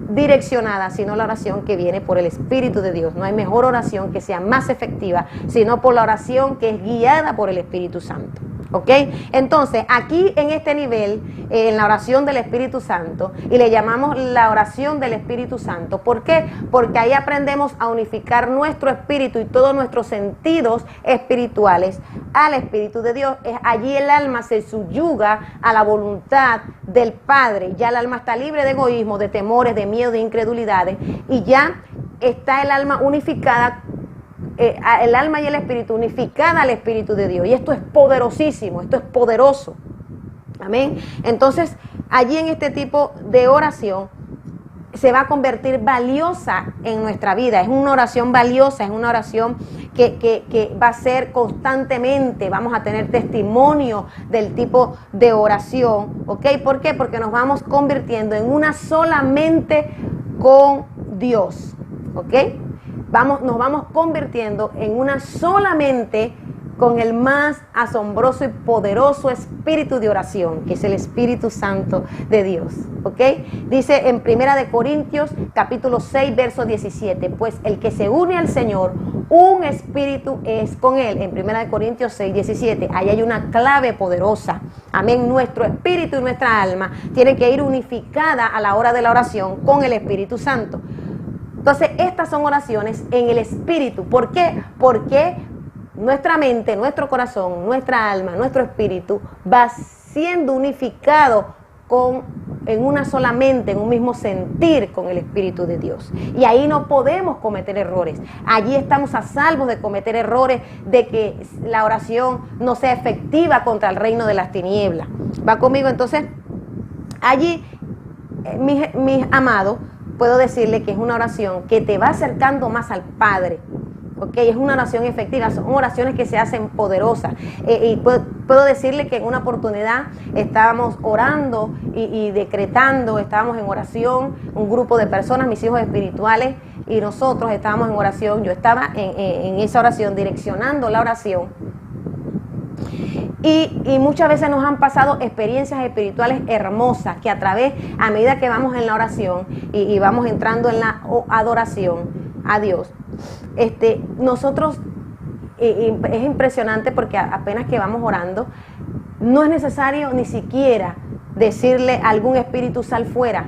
direccionada sino la oración que viene por el Espíritu de Dios. No hay mejor oración que sea más efectiva sino por la oración que es guiada por el Espíritu Santo. ¿Ok? Entonces, aquí en este nivel, en la oración del Espíritu Santo, y le llamamos la oración del Espíritu Santo. ¿Por qué? Porque ahí aprendemos a unificar nuestro espíritu y todos nuestros sentidos espirituales al Espíritu de Dios. Allí el alma se subyuga a la voluntad del Padre. Ya el alma está libre de egoísmo, de temores, de miedo, de incredulidades, y ya está el alma unificada, el alma y el espíritu unificada al Espíritu de Dios. Y esto es poderosísimo, esto es poderoso. Amén. Entonces, allí en este tipo de oración se va a convertir valiosa en nuestra vida. Es una oración valiosa, es una oración que va a ser constantemente. Vamos a tener testimonio del tipo de oración. ¿Ok? ¿Por qué? Porque nos vamos convirtiendo en una solamente con Dios. ¿Ok? Nos vamos convirtiendo en una solamente con el más asombroso y poderoso espíritu de oración, que es el Espíritu Santo de Dios. ¿Ok? Dice en 1 Corintios capítulo 6, verso 17, pues el que se une al Señor, un espíritu es con Él. En 1 Corintios 6, 17, ahí hay una clave poderosa. Amén. Nuestro espíritu y nuestra alma tienen que ir unificada a la hora de la oración con el Espíritu Santo. Entonces, estas son oraciones en el espíritu. ¿Por qué? Porque nuestra mente, nuestro corazón, nuestra alma, nuestro espíritu va siendo unificado en una sola mente, en un mismo sentir con el Espíritu de Dios. Y ahí no podemos cometer errores. Allí estamos a salvo de cometer errores, de que la oración no sea efectiva contra el reino de las tinieblas. ¿Va conmigo? Entonces, allí, mis amados, puedo decirle que es una oración que te va acercando más al Padre. Okay, es una oración efectiva, son oraciones que se hacen poderosas. Y puedo decirle que en una oportunidad estábamos orando y decretando, estábamos en oración, un grupo de personas, mis hijos espirituales, y nosotros estábamos en oración. Yo estaba en esa oración, direccionando la oración. Y muchas veces nos han pasado experiencias espirituales hermosas que a medida que vamos en la oración y vamos entrando en la adoración a Dios, nosotros, es impresionante porque apenas que vamos orando, no es necesario ni siquiera decirle a algún espíritu sal fuera,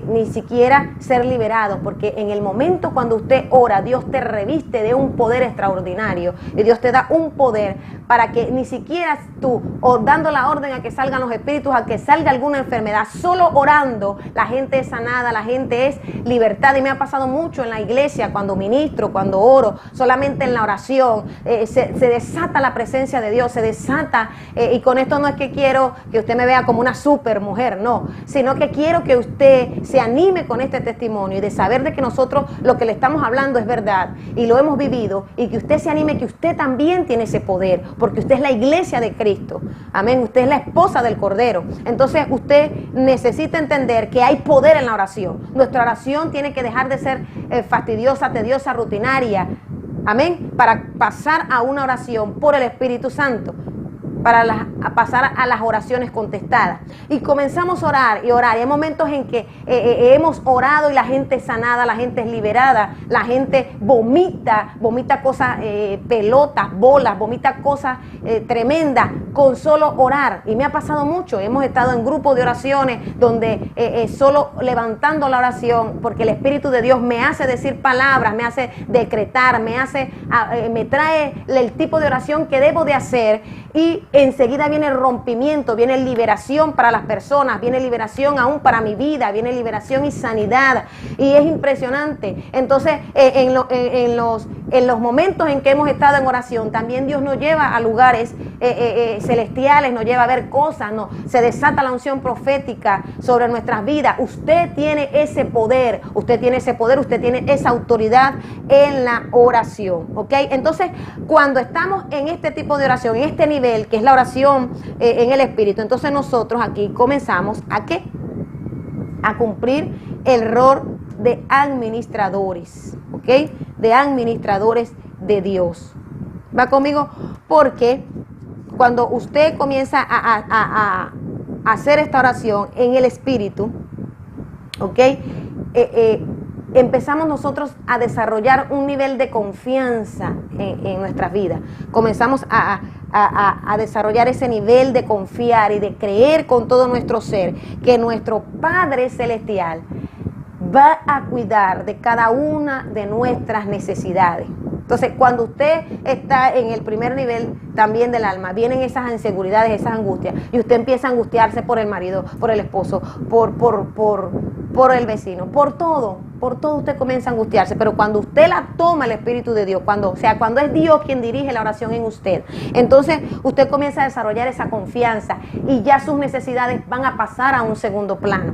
ni siquiera ser liberado, porque en el momento cuando usted ora, Dios te reviste de un poder extraordinario y Dios te da un poder para que ni siquiera tú, o dando la orden a que salgan los espíritus, a que salga alguna enfermedad, solo orando, la gente es sanada, la gente es libertada. Y me ha pasado mucho en la iglesia, cuando ministro, cuando oro, solamente en la oración, se desata la presencia de Dios, se desata, y con esto no es que quiero que usted me vea como una super mujer, no, sino que quiero que usted se anime con este testimonio y de saber de que nosotros lo que le estamos hablando es verdad y lo hemos vivido, y que usted se anime, que usted también tiene ese poder, porque usted es la iglesia de Cristo, amén, usted es la esposa del Cordero. Entonces usted necesita entender que hay poder en la oración. Nuestra oración tiene que dejar de ser fastidiosa, tediosa, rutinaria, amén, para pasar a una oración por el Espíritu Santo, para pasar a las oraciones contestadas. Y comenzamos a orar y orar. Y hay momentos en que hemos orado y la gente es sanada, la gente es liberada, la gente vomita cosas, pelotas, bolas, vomita cosas tremendas con solo orar. Y me ha pasado mucho. Hemos estado en grupos de oraciones donde solo levantando la oración, porque el Espíritu de Dios me hace decir palabras, me hace decretar, me trae el tipo de oración que debo de hacer, y enseguida viene el rompimiento, viene liberación para las personas, viene liberación aún para mi vida, viene liberación y sanidad, y es impresionante. Entonces, en los momentos en que hemos estado en oración, también Dios nos lleva a lugares celestiales, nos lleva a ver cosas, se desata la unción profética sobre nuestras vidas. Usted tiene ese poder, usted tiene esa autoridad en la oración, ¿ok? Entonces, cuando estamos en este tipo de oración, en este nivel, que es la oración en el Espíritu, entonces nosotros aquí comenzamos ¿a qué? A cumplir el rol de administradores, ¿ok? De administradores de Dios. ¿Va conmigo? Porque cuando usted comienza a hacer esta oración en el Espíritu, ¿ok? Empezamos nosotros a desarrollar un nivel de confianza en nuestras vidas. Comenzamos a desarrollar ese nivel de confiar y de creer con todo nuestro ser que nuestro Padre Celestial va a cuidar de cada una de nuestras necesidades. Entonces, cuando usted está en el primer nivel también del alma, vienen esas inseguridades, esas angustias, y usted empieza a angustiarse por el marido, por el esposo, por el vecino, por todo usted comienza a angustiarse. Pero cuando usted la toma el Espíritu de Dios, cuando es Dios quien dirige la oración en usted, entonces usted comienza a desarrollar esa confianza y ya sus necesidades van a pasar a un segundo plano.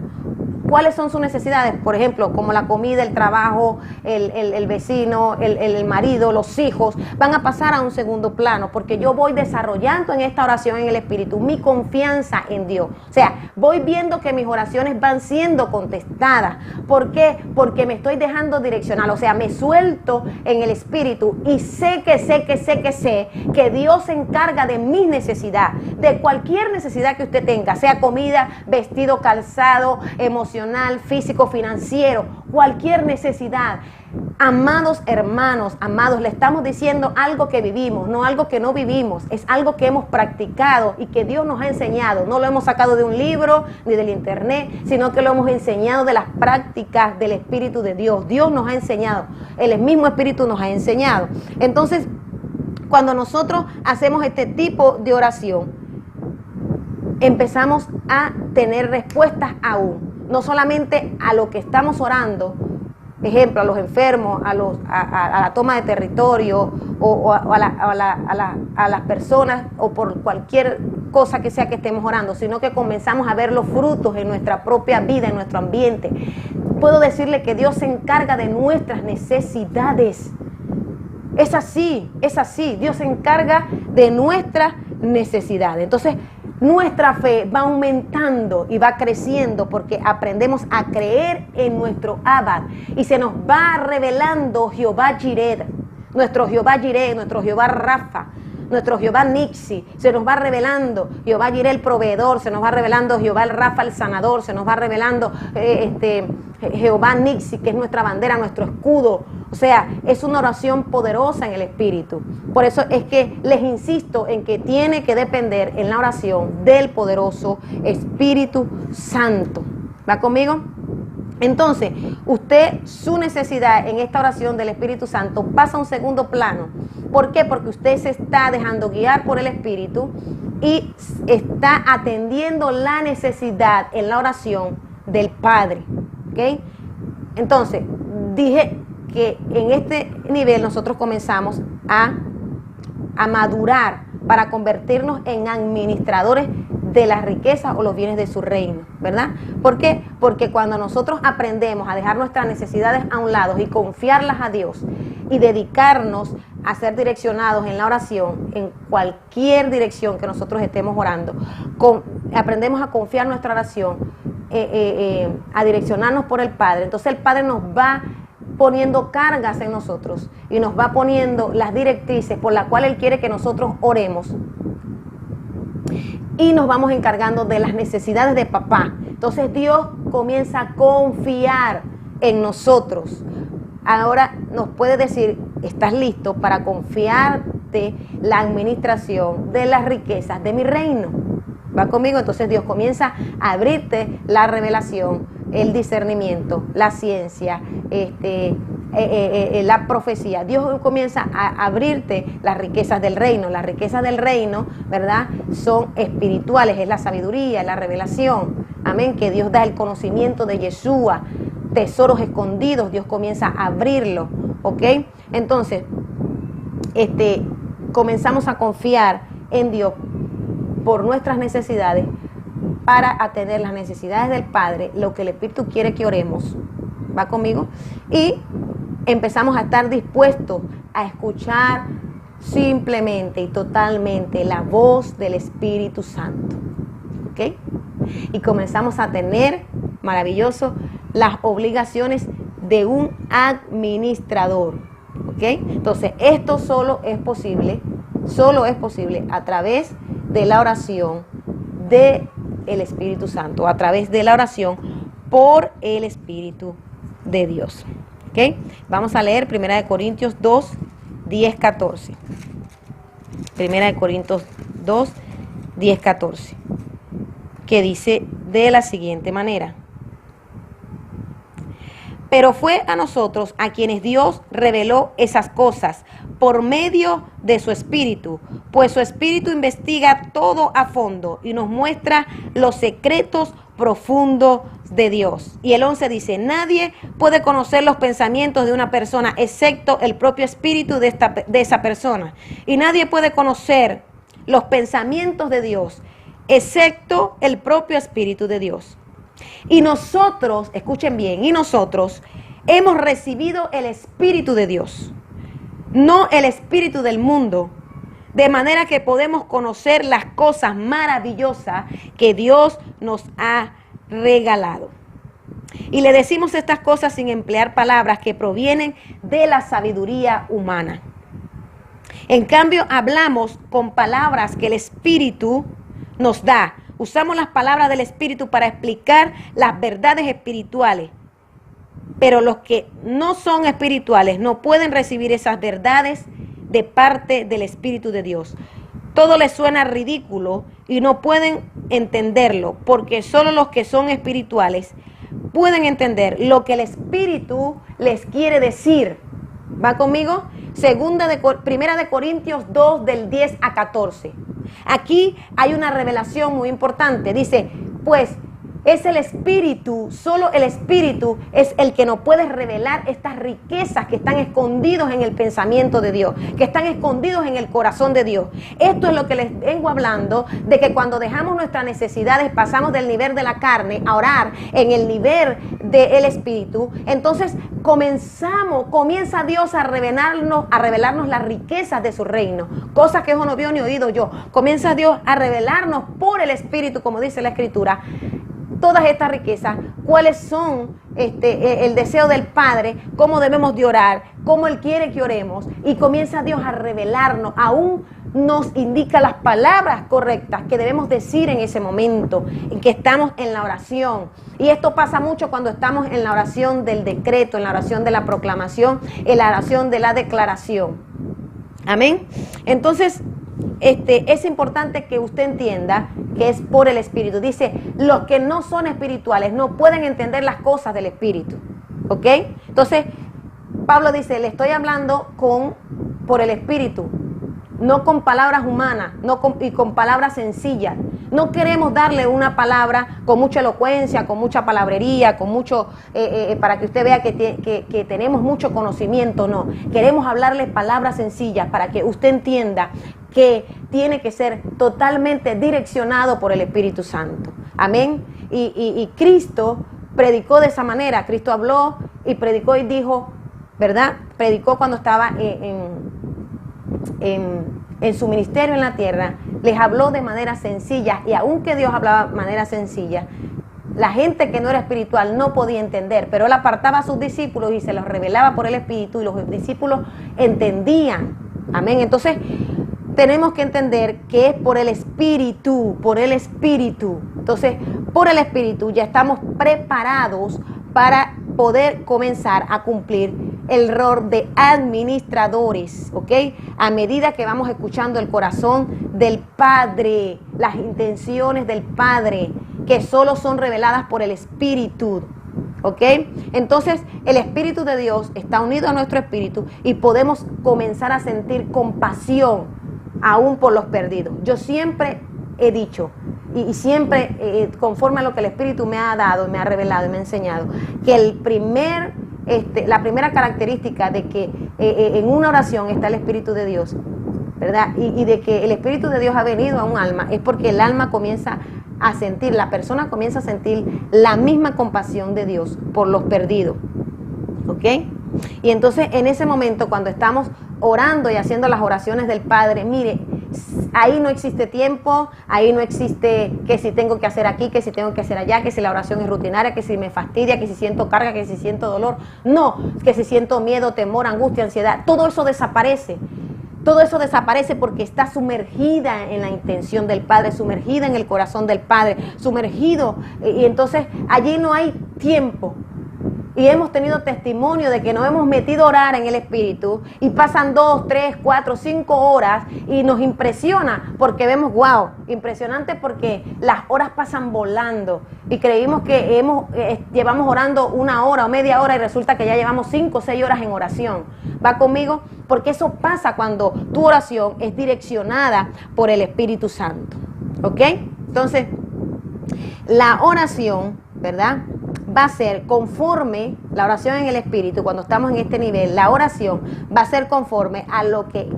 ¿Cuáles son sus necesidades? Por ejemplo, como la comida, el trabajo, el vecino, el marido, los hijos, van a pasar a un segundo plano, porque yo voy desarrollando en esta oración en el Espíritu mi confianza en Dios. O sea, voy viendo que mis oraciones van siendo contestadas. ¿Por qué? Porque me estoy dejando direccionar, o sea, me suelto en el Espíritu y sé que Dios se encarga de mi necesidad, de cualquier necesidad que usted tenga, sea comida, vestido, calzado, emocional, emocional, físico, financiero, cualquier necesidad. Amados hermanos, amados, le estamos diciendo algo que vivimos, no algo que no vivimos. Es algo que hemos practicado y que Dios nos ha enseñado. No lo hemos sacado de un libro ni del internet, sino que lo hemos enseñado de las prácticas del Espíritu de Dios. Dios nos ha enseñado, el mismo Espíritu nos ha enseñado. Entonces, cuando nosotros hacemos este tipo de oración, empezamos a tener respuestas aún, no solamente a lo que estamos orando, ejemplo, a los enfermos, a la toma de territorio o a las personas o por cualquier cosa que sea que estemos orando, sino que comenzamos a ver los frutos en nuestra propia vida, en nuestro ambiente. Puedo decirle que Dios se encarga de nuestras necesidades. Es así, Dios se encarga de nuestras necesidades. Entonces, nuestra fe va aumentando y va creciendo porque aprendemos a creer en nuestro Abba y se nos va revelando Jehová Jireh, nuestro Jehová Jireh, nuestro Jehová Rafa, nuestro Jehová Nixi. Se nos va revelando Jehová Jireh el proveedor, se nos va revelando Jehová el Rafa el sanador, se nos va revelando Jehová Nixi, que es nuestra bandera, nuestro escudo. O sea, es una oración poderosa en el Espíritu. Por eso es que les insisto en que tiene que depender en la oración del poderoso Espíritu Santo. ¿Va conmigo? Entonces, usted, su necesidad en esta oración del Espíritu Santo pasa a un segundo plano. ¿Por qué? Porque usted se está dejando guiar por el Espíritu y está atendiendo la necesidad en la oración del Padre. ¿Ok? Entonces, dije que en este nivel nosotros comenzamos a madurar para convertirnos en administradores de las riquezas o los bienes de su reino, ¿verdad? ¿Por qué? Porque cuando nosotros aprendemos a dejar nuestras necesidades a un lado y confiarlas a Dios y dedicarnos a ser direccionados en la oración, en cualquier dirección que nosotros estemos orando, aprendemos a confiar nuestra oración, a direccionarnos por el Padre. Entonces el Padre nos va poniendo cargas en nosotros y nos va poniendo las directrices por las cuales Él quiere que nosotros oremos y nos vamos encargando de las necesidades de papá. Entonces Dios comienza a confiar en nosotros. Ahora nos puede decir, ¿estás listo para confiarte la administración de las riquezas de mi reino? ¿Va conmigo? Entonces Dios comienza a abrirte la revelación, el discernimiento, la ciencia, la profecía. Dios comienza a abrirte las riquezas del reino. Las riquezas del reino, ¿verdad?, son espirituales, es la sabiduría, la revelación. Amén, que Dios da el conocimiento de Yeshua, tesoros escondidos, Dios comienza a abrirlo, ¿ok? Entonces, comenzamos a confiar en Dios por nuestras necesidades para atender las necesidades del Padre, lo que el Espíritu quiere que oremos. ¿Va conmigo? Y empezamos a estar dispuestos a escuchar simplemente y totalmente la voz del Espíritu Santo. ¿Ok? Y comenzamos a tener, maravilloso, las obligaciones de un administrador. ¿Ok? Entonces, esto solo es posible a través de la oración del Espíritu Santo, a través de la oración por el Espíritu de Dios. ¿Ok? Vamos a leer 1 Corintios 2, 10, 14. 1 Corintios 2, 10, 14. Que dice de la siguiente manera: pero fue a nosotros a quienes Dios reveló esas cosas por medio de su Espíritu, pues su Espíritu investiga todo a fondo y nos muestra los secretos profundos de Dios. Y el 11 dice: nadie puede conocer los pensamientos de una persona excepto el propio Espíritu de esa persona. Y nadie puede conocer los pensamientos de Dios excepto el propio Espíritu de Dios. Y nosotros, escuchen bien, y nosotros hemos recibido el Espíritu de Dios, no el espíritu del mundo, de manera que podemos conocer las cosas maravillosas que Dios nos ha regalado. Y le decimos estas cosas sin emplear palabras que provienen de la sabiduría humana. En cambio, hablamos con palabras que el Espíritu nos da, usamos las palabras del Espíritu para explicar las verdades espirituales. Pero los que no son espirituales no pueden recibir esas verdades de parte del Espíritu de Dios. Todo les suena ridículo y no pueden entenderlo, porque solo los que son espirituales pueden entender lo que el Espíritu les quiere decir. ¿Va conmigo? Primera de Corintios 2, del 10 a 14. Aquí hay una revelación muy importante. Dice, pues es el Espíritu, solo el Espíritu es el que nos puede revelar estas riquezas que están escondidos en el pensamiento de Dios, que están escondidos en el corazón de Dios. Esto es lo que les vengo hablando, de que cuando dejamos nuestras necesidades, pasamos del nivel de la carne a orar en el nivel del Espíritu, entonces comienza Dios a revelarnos las riquezas de su reino, cosas que ojo no vio ni oído yo. Comienza Dios a revelarnos por el Espíritu, como dice la Escritura, todas estas riquezas, cuáles son el deseo del Padre, cómo debemos de orar, cómo Él quiere que oremos, y comienza Dios a revelarnos, aún nos indica las palabras correctas que debemos decir en ese momento en que estamos en la oración. Y esto pasa mucho cuando estamos en la oración del decreto, en la oración de la proclamación, en la oración de la declaración. Amén. Entonces, es importante que usted entienda que es por el Espíritu. Dice, los que no son espirituales no pueden entender las cosas del Espíritu. ¿Ok? Entonces, Pablo dice, le estoy hablando por el Espíritu, no con palabras humanas, y con palabras sencillas. No queremos darle una palabra con mucha elocuencia, con mucha palabrería, con mucho, para que usted vea que tenemos mucho conocimiento. No, queremos hablarle palabras sencillas para que usted entienda que tiene que ser totalmente direccionado por el Espíritu Santo. Amén. Y Cristo predicó de esa manera. Cristo habló y predicó y dijo, ¿verdad? Predicó cuando estaba en su ministerio en la tierra. Les habló de manera sencilla, y aunque Dios hablaba de manera sencilla, la gente que no era espiritual no podía entender, pero Él apartaba a sus discípulos y se los revelaba por el Espíritu, y los discípulos entendían. Amén. Entonces tenemos que entender que es por el Espíritu, por el Espíritu. Entonces, por el Espíritu ya estamos preparados para poder comenzar a cumplir el rol de administradores, ¿ok? A medida que vamos escuchando el corazón del Padre, las intenciones del Padre, que solo son reveladas por el Espíritu, ¿ok? Entonces, el Espíritu de Dios está unido a nuestro espíritu y podemos comenzar a sentir compasión aún por los perdidos. Yo siempre he dicho, y siempre conforme a lo que el Espíritu me ha dado, me ha revelado y me ha enseñado, que la primera característica de que en una oración está el Espíritu de Dios, ¿verdad? Y de que el Espíritu de Dios ha venido a un alma, es porque el alma comienza a sentir, la persona comienza a sentir la misma compasión de Dios por los perdidos, ¿ok? Y entonces en ese momento, cuando estamos orando y haciendo las oraciones del Padre, mire, ahí no existe tiempo, ahí no existe que si tengo que hacer aquí, que si tengo que hacer allá, que si la oración es rutinaria, que si me fastidia, que si siento carga, que si siento dolor. No, que si siento miedo, temor, angustia, ansiedad, todo eso desaparece. Todo eso desaparece porque está sumergida en la intención del Padre, sumergida en el corazón del Padre, sumergido, y entonces allí no hay tiempo. Y hemos tenido testimonio de que nos hemos metido a orar en el Espíritu y pasan 2, 3, 4, 5 horas y nos impresiona porque vemos, wow, impresionante, porque las horas pasan volando y creímos que llevamos orando 1 hora o media hora y resulta que ya llevamos 5 o 6 horas en oración. ¿Va conmigo? Porque eso pasa cuando tu oración es direccionada por el Espíritu Santo. ¿Ok? Entonces, la oración, ¿verdad?, va a ser conforme, la oración en el Espíritu, cuando estamos en este nivel, la oración va a ser conforme a lo que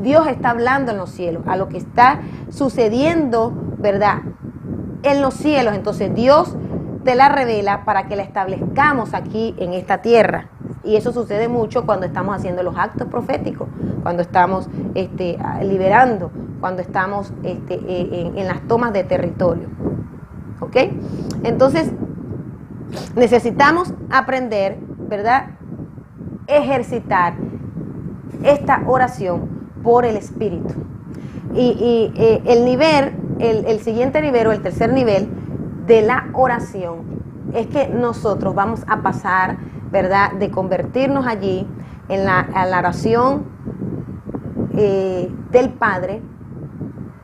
Dios está hablando en los cielos, a lo que está sucediendo, ¿verdad?, en los cielos. Entonces Dios te la revela para que la establezcamos aquí en esta tierra. Y eso sucede mucho cuando estamos haciendo los actos proféticos, cuando estamos liberando, cuando estamos en las tomas de territorio. ¿Ok? Entonces, necesitamos aprender, ¿verdad?, ejercitar esta oración por el Espíritu. Y el nivel el siguiente nivel o el tercer nivel de la oración es que nosotros vamos a pasar, ¿verdad?, de convertirnos allí a la oración del Padre.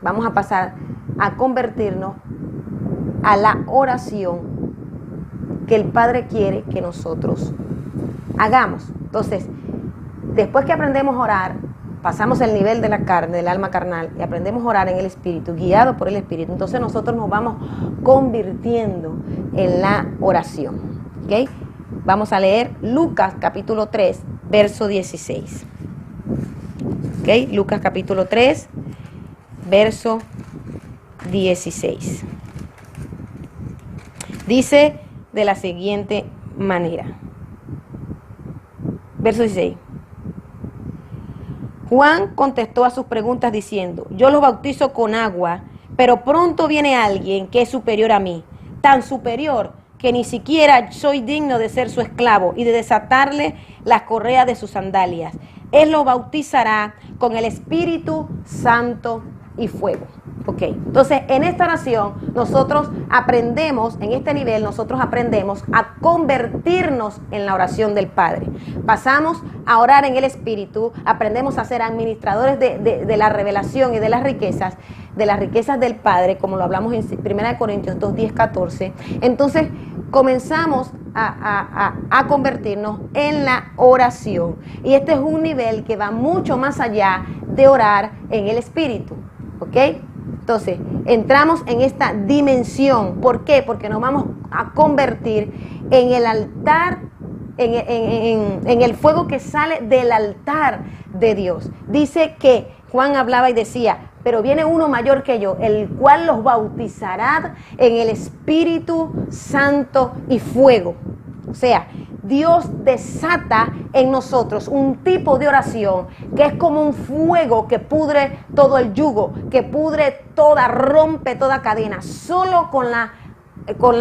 Vamos a pasar a convertirnos a la oración que el Padre quiere que nosotros hagamos. Entonces, después que aprendemos a orar, pasamos el nivel de la carne, del alma carnal, y aprendemos a orar en el Espíritu, guiado por el Espíritu. Entonces nosotros nos vamos convirtiendo en la oración. ¿Okay? Vamos a leer Lucas capítulo 3, verso 16. ¿Okay? Lucas capítulo 3, verso 16. Dice de la siguiente manera. Verso 16. Juan contestó a sus preguntas diciendo: yo los bautizo con agua, pero pronto viene alguien que es superior a mí, tan superior que ni siquiera soy digno de ser su esclavo y de desatarle las correas de sus sandalias. Él los bautizará con el Espíritu Santo y fuego. Ok, entonces en esta oración nosotros aprendemos, en este nivel nosotros aprendemos a convertirnos en la oración del Padre. Pasamos a orar en el Espíritu, aprendemos a ser administradores de la revelación y de las riquezas del Padre, como lo hablamos en 1 Corintios 2, 10, 14. Entonces comenzamos a convertirnos en la oración. Y este es un nivel que va mucho más allá de orar en el Espíritu. ¿Ok? Entonces, entramos en esta dimensión. ¿Por qué? Porque nos vamos a convertir en el altar, en el fuego que sale del altar de Dios. Dice que Juan hablaba y decía: pero viene uno mayor que yo, el cual los bautizará en el Espíritu Santo y fuego. O sea, Dios desata en nosotros un tipo de oración que es como un fuego que pudre todo el yugo, que rompe toda cadena. Solo con la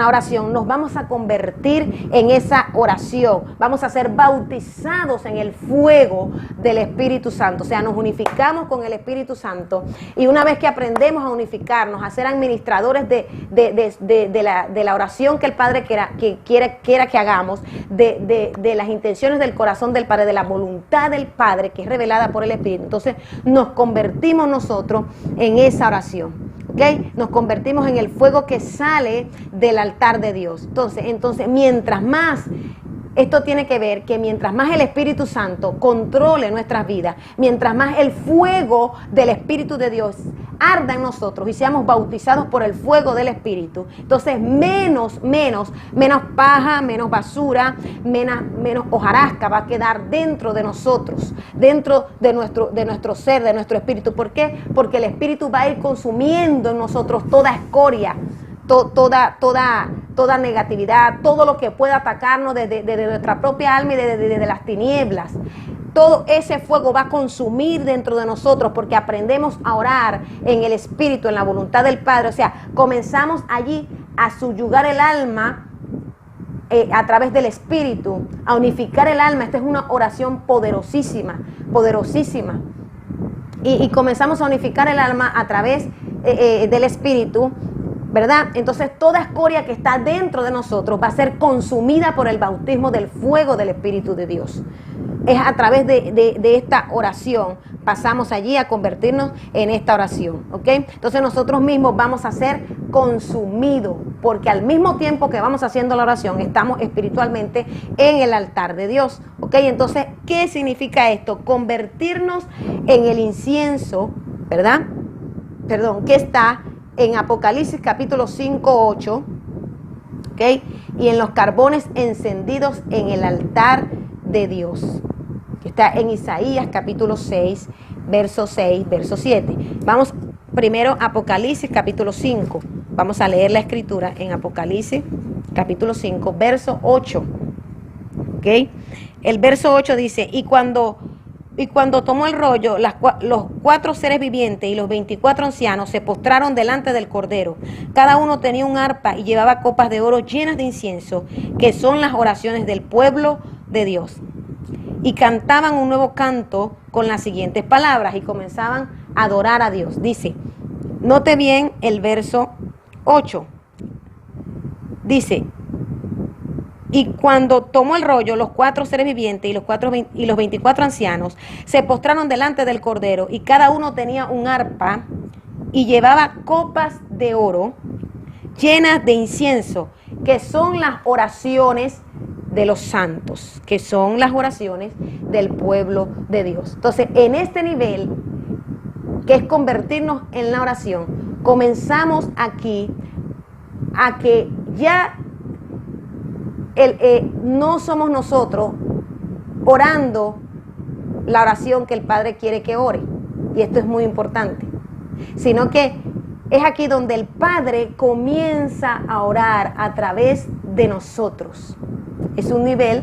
oración nos vamos a convertir en esa oración. Vamos a ser bautizados en el fuego del Espíritu Santo. O sea, nos unificamos con el Espíritu Santo. Y una vez que aprendemos a unificarnos, a ser administradores de la oración que el Padre quiera que hagamos, de las intenciones del corazón del Padre, de la voluntad del Padre que es revelada por el Espíritu, entonces nos convertimos nosotros en esa oración. ¿Okay? Nos convertimos en el fuego que sale del altar de Dios. Entonces, mientras más, esto tiene que ver que mientras más el Espíritu Santo controle nuestras vidas, mientras más el fuego del Espíritu de Dios arda en nosotros y seamos bautizados por el fuego del Espíritu, entonces menos paja, menos basura, menos hojarasca va a quedar dentro de nosotros, dentro de nuestro ser, de nuestro espíritu. ¿Por qué? Porque el Espíritu va a ir consumiendo en nosotros toda escoria, toda negatividad, todo lo que pueda atacarnos desde nuestra propia alma y desde las tinieblas. Todo ese fuego va a consumir dentro de nosotros porque aprendemos a orar en el Espíritu, en la voluntad del Padre. O sea, comenzamos allí a subyugar el alma a través del Espíritu, a unificar el alma. Esta es una oración poderosísima. Y comenzamos a unificar el alma a través del Espíritu, ¿verdad? Entonces toda escoria que está dentro de nosotros va a ser consumida por el bautismo del fuego del Espíritu de Dios. Es a través de esta oración pasamos allí a convertirnos en esta oración, ¿ok? Entonces nosotros mismos vamos a ser consumidos, porque al mismo tiempo que vamos haciendo la oración estamos espiritualmente en el altar de Dios, ¿ok? Entonces, ¿qué significa esto? Convertirnos en el incienso, ¿verdad? Que está en Apocalipsis capítulo 5, 8, ¿ok? Y en los carbones encendidos en el altar de Dios, que está en Isaías capítulo 6, verso 6, verso 7. Vamos primero a Apocalipsis capítulo 5. Vamos a leer la escritura en Apocalipsis capítulo 5, verso 8. ¿Ok? El verso 8 dice: Y cuando tomó el rollo, los 4 seres vivientes y los 24 ancianos se postraron delante del Cordero. Cada uno tenía un arpa y llevaba copas de oro llenas de incienso, que son las oraciones del pueblo de Dios. Y cantaban un nuevo canto con las siguientes palabras y comenzaban a adorar a Dios. Dice: Note bien el verso 8. Dice, y cuando tomó el rollo, los 4 seres vivientes y los 24 ancianos se postraron delante del Cordero, y cada uno tenía un arpa y llevaba copas de oro llenas de incienso, que son las oraciones de los santos, que son las oraciones del pueblo de Dios. Entonces, en este nivel, que es convertirnos en la oración, comenzamos aquí a que ya no somos nosotros orando la oración que el Padre quiere que ore, y esto es muy importante, sino que es aquí donde el Padre comienza a orar a través de nosotros. Es un nivel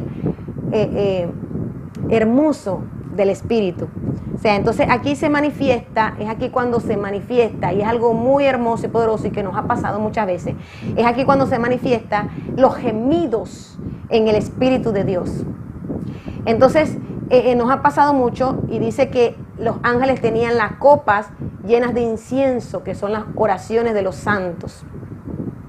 hermoso del Espíritu. O sea, entonces aquí se manifiesta, es aquí cuando se manifiesta, y es algo muy hermoso y poderoso y que nos ha pasado muchas veces, es aquí cuando se manifiesta los gemidos en el Espíritu de Dios. Entonces, nos ha pasado mucho, y dice que los ángeles tenían las copas llenas de incienso, que son las oraciones de los santos.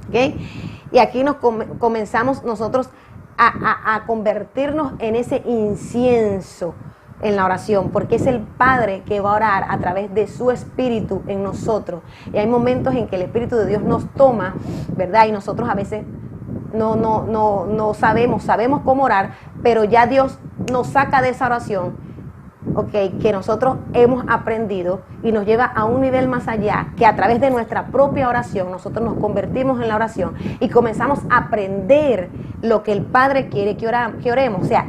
¿Okay? Y aquí nos comenzamos nosotros a convertirnos en ese incienso en la oración, porque es el Padre que va a orar a través de su Espíritu en nosotros. Y hay momentos en que el Espíritu de Dios nos toma, ¿verdad? Y nosotros a veces no sabemos cómo orar, pero ya Dios nos saca de esa oración, que nosotros hemos aprendido, y nos lleva a un nivel más allá, que a través de nuestra propia oración nosotros nos convertimos en la oración y comenzamos a aprender lo que el Padre quiere que oremos. O sea,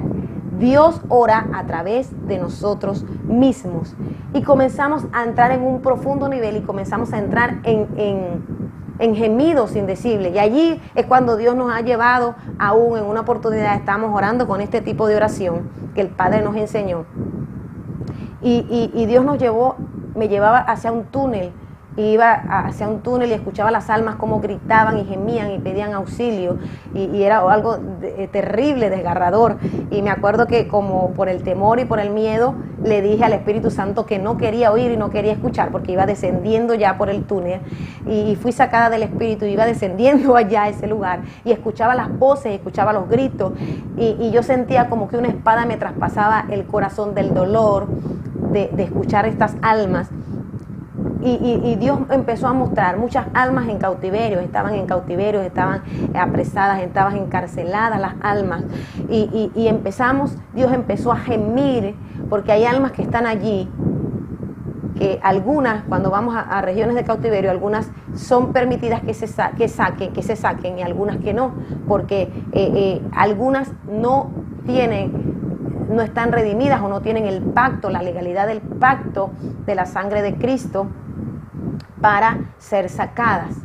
Dios ora a través de nosotros mismos, y comenzamos a entrar en un profundo nivel, y comenzamos a entrar en gemidos indecibles. Y allí es cuando Dios nos ha llevado, aún en una oportunidad estamos orando con este tipo de oración que el Padre nos enseñó, y Dios me llevaba hacia un túnel, y iba hacia un túnel y escuchaba las almas como gritaban y gemían y pedían auxilio, y era algo terrible, desgarrador. Y me acuerdo que, como por el temor y por el miedo, le dije al Espíritu Santo que no quería oír y no quería escuchar, porque iba descendiendo ya por el túnel, y fui sacada del Espíritu, y iba descendiendo allá a ese lugar, y escuchaba las voces, escuchaba los gritos, y yo sentía como que una espada me traspasaba el corazón del dolor de escuchar estas almas. Y Dios empezó a mostrar muchas almas en cautiverio, estaban apresadas, estaban encarceladas las almas, y Dios empezó a gemir, porque hay almas que están allí, que algunas, cuando vamos a regiones de cautiverio, algunas son permitidas que se saquen, y algunas que no, porque algunas no están redimidas, o no tienen el pacto, la legalidad del pacto de la sangre de Cristo para ser sacadas.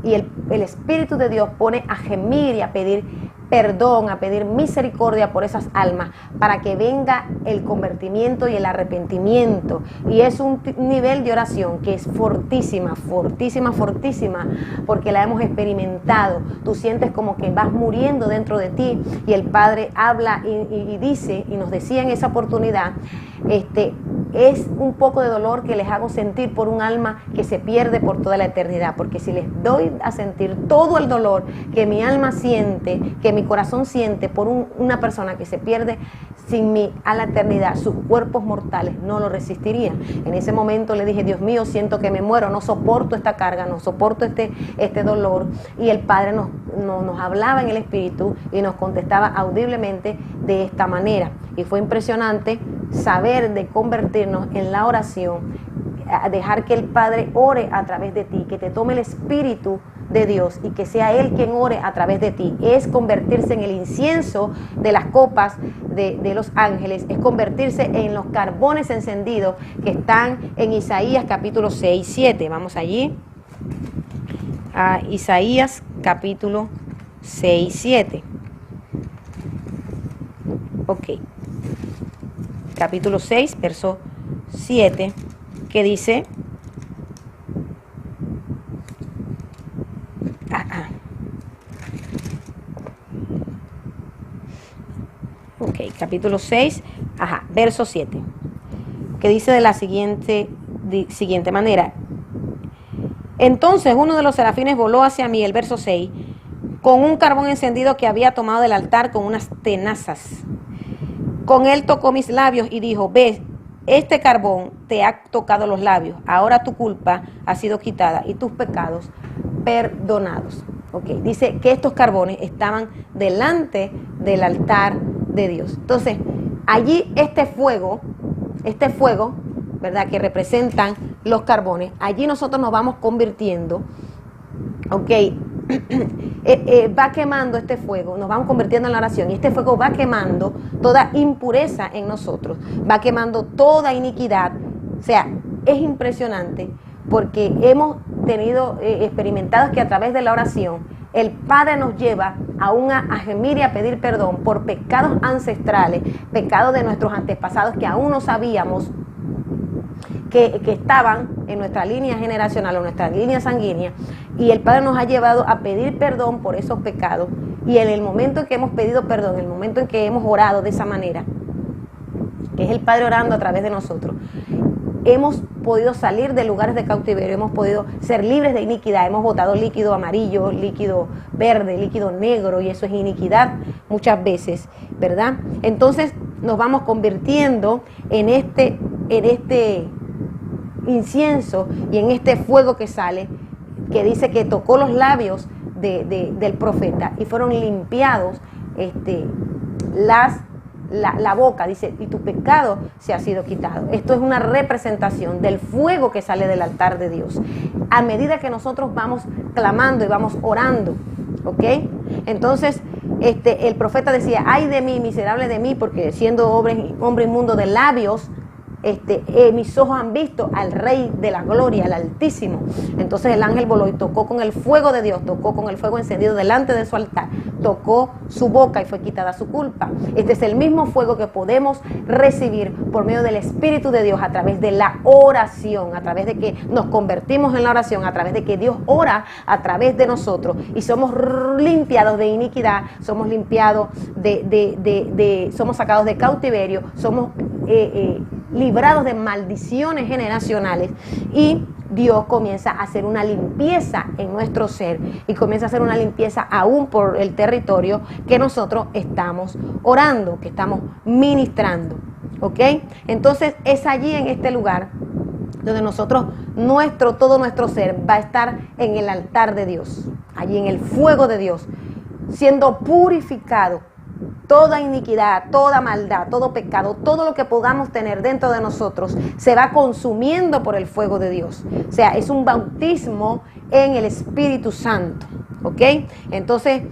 Y el Espíritu de Dios pone a gemir y a pedir perdón, a pedir misericordia por esas almas, para que venga el convertimiento y el arrepentimiento. Y es un nivel de oración que es fortísima, fortísima, fortísima, porque la hemos experimentado. Tú sientes como que vas muriendo dentro de ti, y el Padre habla y dice, y nos decía en esa oportunidad, es un poco de dolor que les hago sentir por un alma que se pierde por toda la eternidad, porque si les doy a sentir todo el dolor que mi alma siente, que mi corazón siente por una persona que se pierde sin mí a la eternidad, sus cuerpos mortales no lo resistirían. En ese momento le dije, Dios mío, siento que me muero, no soporto esta carga, no soporto este dolor. Y el Padre nos hablaba en el Espíritu y nos contestaba audiblemente de esta manera. Y fue impresionante saber de convertirnos en la oración, a dejar que el Padre ore a través de ti, que te tome el Espíritu de Dios y que sea Él quien ore a través de ti. Es convertirse en el incienso de las copas de los ángeles, es convertirse en los carbones encendidos que están en Isaías capítulo 6, 7. Vamos allí a Isaías capítulo 6, 7. Ok. Capítulo 6, verso 7, que dice, ok, capítulo 6, verso 7, que dice de la siguiente manera, Entonces uno de los serafines voló hacia mí, el verso 6, con un carbón encendido que había tomado del altar con unas tenazas. Con él tocó mis labios y dijo, ve, este carbón te ha tocado los labios, ahora tu culpa ha sido quitada y tus pecados perdonados. Okay. Dice que estos carbones estaban delante del altar de Dios. Entonces, allí este fuego, ¿verdad?, que representan los carbones, allí nosotros nos vamos convirtiendo, ok, va quemando este fuego, nos vamos convirtiendo en la oración, y este fuego va quemando toda impureza en nosotros, va quemando toda iniquidad. O sea, es impresionante porque hemos tenido experimentados que a través de la oración el Padre nos lleva a gemir y a pedir perdón por pecados ancestrales, pecados de nuestros antepasados que aún no sabíamos que estaban en nuestra línea generacional o nuestra línea sanguínea, y el Padre nos ha llevado a pedir perdón por esos pecados, y en el momento en que hemos pedido perdón, en el momento en que hemos orado de esa manera, que es el Padre orando a través de nosotros, hemos podido salir de lugares de cautiverio, hemos podido ser libres de iniquidad, hemos botado líquido amarillo, líquido verde, líquido negro, y eso es iniquidad muchas veces, ¿verdad? Entonces nos vamos convirtiendo en este incienso y en este fuego que sale, que dice que tocó los labios del profeta y fueron limpiados la boca, dice, y tu pecado se ha sido quitado. Esto es una representación del fuego que sale del altar de Dios. A medida que nosotros vamos clamando y vamos orando, ¿ok? Entonces, el profeta decía, ay de mí, miserable de mí, porque siendo hombre inmundo de labios, mis ojos han visto al Rey de la Gloria, al Altísimo. Entonces el ángel voló y tocó con el fuego de Dios, tocó con el fuego encendido delante de su altar, tocó su boca y fue quitada su culpa. Este es el mismo fuego que podemos recibir por medio del Espíritu de Dios a través de la oración, a través de que nos convertimos en la oración, a través de que Dios ora a través de nosotros y somos limpiados de iniquidad, somos limpiados somos sacados de cautiverio, somos librados de maldiciones generacionales, y Dios comienza a hacer una limpieza en nuestro ser y comienza a hacer una limpieza aún por el territorio que nosotros estamos orando, que estamos ministrando, ¿ok? Entonces es allí, en este lugar, donde nosotros, todo nuestro ser va a estar en el altar de Dios, allí en el fuego de Dios, siendo purificado. Toda iniquidad, toda maldad, todo pecado, todo lo que podamos tener dentro de nosotros se va consumiendo por el fuego de Dios. O sea, es un bautismo en el Espíritu Santo, ¿ok? Entonces,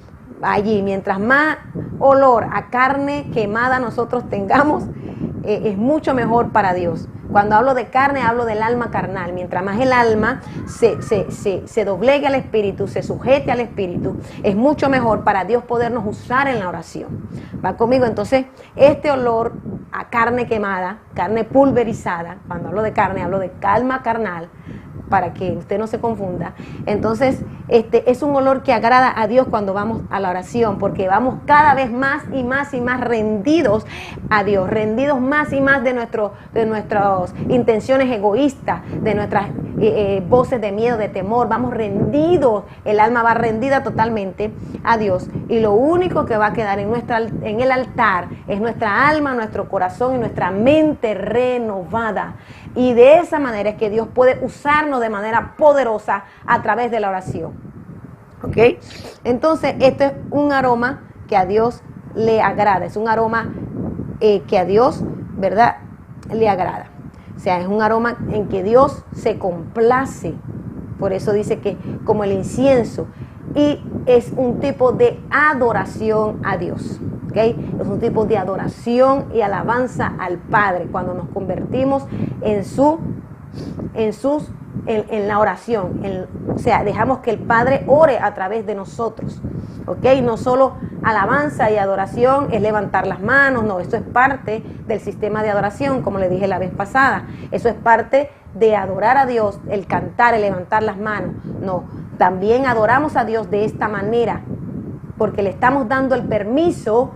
allí, mientras más olor a carne quemada nosotros tengamos, es mucho mejor para Dios. Cuando hablo de carne, hablo del alma carnal. Mientras más el alma se doblegue al Espíritu, se sujete al Espíritu, es mucho mejor para Dios podernos usar en la oración. ¿Va conmigo? Entonces, este olor a carne quemada, carne pulverizada, cuando hablo de carne, hablo de alma carnal, para que usted no se confunda. Entonces, es un olor que agrada a Dios cuando vamos a la oración, porque vamos cada vez más y más y más rendidos a Dios, rendidos más y más de nuestras intenciones egoístas, de nuestras voces de miedo, de temor. Vamos rendidos, el alma va rendida totalmente a Dios, y lo único que va a quedar en el altar es nuestra alma, nuestro corazón y nuestra mente renovada. Y de esa manera es que Dios puede usarnos de manera poderosa a través de la oración. ¿Ok? Entonces, este es un aroma que a Dios le agrada. Es un aroma que a Dios, ¿verdad?, le agrada. O sea, es un aroma en que Dios se complace. Por eso dice que como el incienso. Y es un tipo de adoración a Dios. ¿Okay? Es un tipo de adoración y alabanza al Padre cuando nos convertimos en la oración. O sea, dejamos que el Padre ore a través de nosotros. ¿Okay? No solo alabanza y adoración es levantar las manos, no, esto es parte del sistema de adoración, como le dije la vez pasada. Eso es parte de adorar a Dios, el cantar, el levantar las manos. No, también adoramos a Dios de esta manera, porque le estamos dando el permiso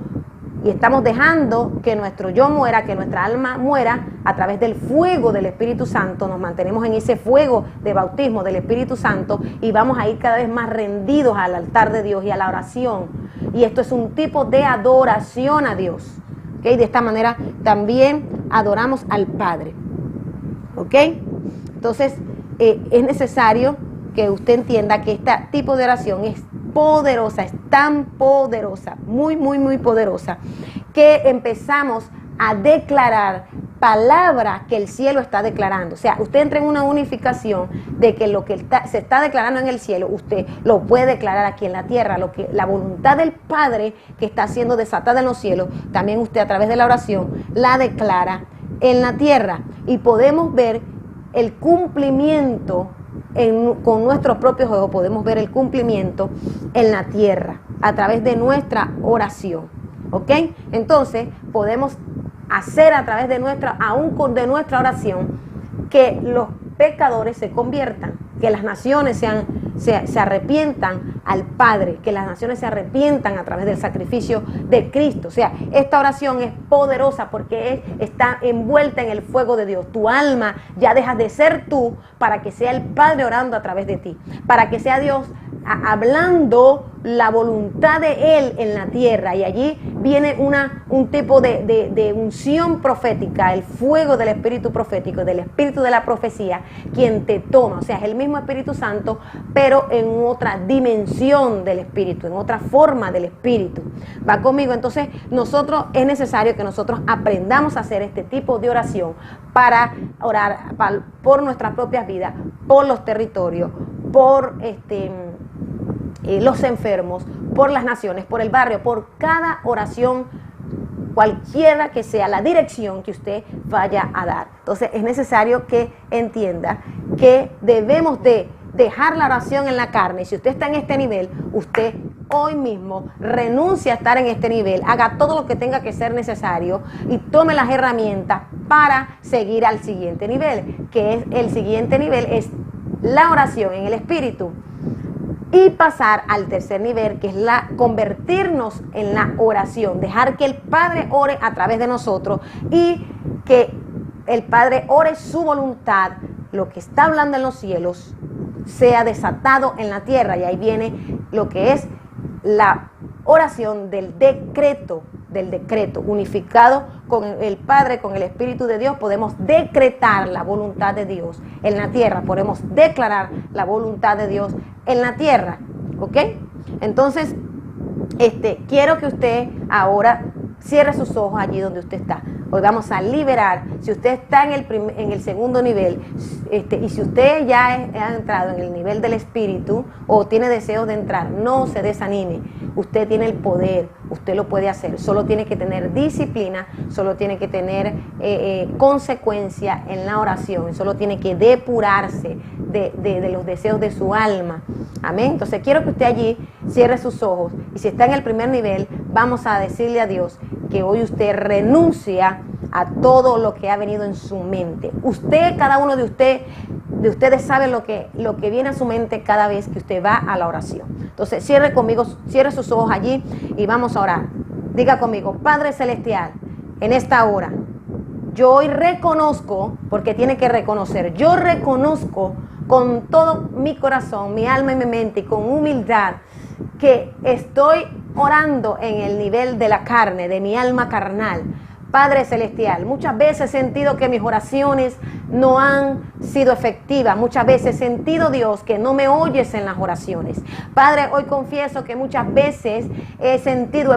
Y estamos dejando que nuestro yo muera, que nuestra alma muera a través del fuego del Espíritu Santo. Nos mantenemos en ese fuego de bautismo del Espíritu Santo y vamos a ir cada vez más rendidos al altar de Dios y a la oración. Y esto es un tipo de adoración a Dios. ¿Okay? De esta manera también adoramos al Padre. ¿Ok? Entonces, es necesario que usted entienda que este tipo de oración es poderosa, es tan poderosa, muy, muy, muy poderosa, que empezamos a declarar palabras que el cielo está declarando. O sea, usted entra en una unificación de que lo que se está declarando en el cielo, usted lo puede declarar aquí en la tierra. Lo que la voluntad del Padre que está siendo desatada en los cielos, también usted a través de la oración la declara en la tierra. Y podemos ver el cumplimiento con nuestros propios ojos, podemos ver el cumplimiento en la tierra a través de nuestra oración. ¿Ok? Entonces podemos hacer a través de nuestra oración que los pecadores se conviertan, que las naciones se arrepientan al Padre, que las naciones se arrepientan a través del sacrificio de Cristo. O sea, esta oración es poderosa porque está envuelta en el fuego de Dios. Tu alma ya deja de ser tú para que sea el Padre orando a través de ti, para que sea Dios hablando la voluntad de Él en la tierra. Y allí viene un tipo de unción profética, el fuego del espíritu profético, del espíritu de la profecía, quien te toma. O sea, es el mismo Espíritu Santo, pero en otra dimensión del espíritu, en otra forma del espíritu. ¿Va conmigo? Entonces, es necesario que nosotros aprendamos a hacer este tipo de oración para orar por nuestras propias vidas, por los territorios, por los enfermos, por las naciones, por el barrio, por cada oración, cualquiera que sea la dirección que usted vaya a dar. Entonces es necesario que entienda que debemos de dejar la oración en la carne. Si usted está en este nivel, usted hoy mismo renuncia a estar en este nivel, haga todo lo que tenga que ser necesario y tome las herramientas para seguir al siguiente nivel, que es el siguiente nivel, es la oración en el espíritu. Y pasar al tercer nivel, que es convertirnos en la oración, dejar que el Padre ore a través de nosotros y que el Padre ore su voluntad, lo que está hablando en los cielos, sea desatado en la tierra. Y ahí viene lo que es la oración del decreto, unificado con el Padre, con el Espíritu de Dios. Podemos decretar la voluntad de Dios en la tierra, podemos declarar la voluntad de Dios en la tierra. ¿Ok? Entonces, quiero que usted ahora cierre sus ojos allí donde usted está. Hoy vamos a liberar. Si usted está en el segundo nivel, y si usted ya ha entrado en el nivel del espíritu o tiene deseos de entrar, no se desanime. Usted tiene el poder, usted lo puede hacer. Solo tiene que tener disciplina, solo tiene que tener consecuencia en la oración, solo tiene que depurarse de los deseos de su alma. Amén. Entonces quiero que usted allí cierre sus ojos, y si está en el primer nivel, vamos a decirle a Dios que hoy usted renuncia a todo lo que ha venido en su mente. Usted, cada uno de ustedes sabe lo que viene a su mente cada vez que usted va a la oración. Entonces cierre conmigo, cierre sus ojos allí y vamos a orar. Diga conmigo: Padre Celestial, en esta hora yo hoy reconozco, porque tiene que reconocer, yo reconozco con todo mi corazón, mi alma y mi mente, y con humildad, que estoy orando en el nivel de la carne, de mi alma carnal. Padre Celestial, muchas veces he sentido que mis oraciones no han sido efectivas. Muchas veces he sentido, Dios, que no me oyes en las oraciones. Padre, hoy confieso que muchas veces he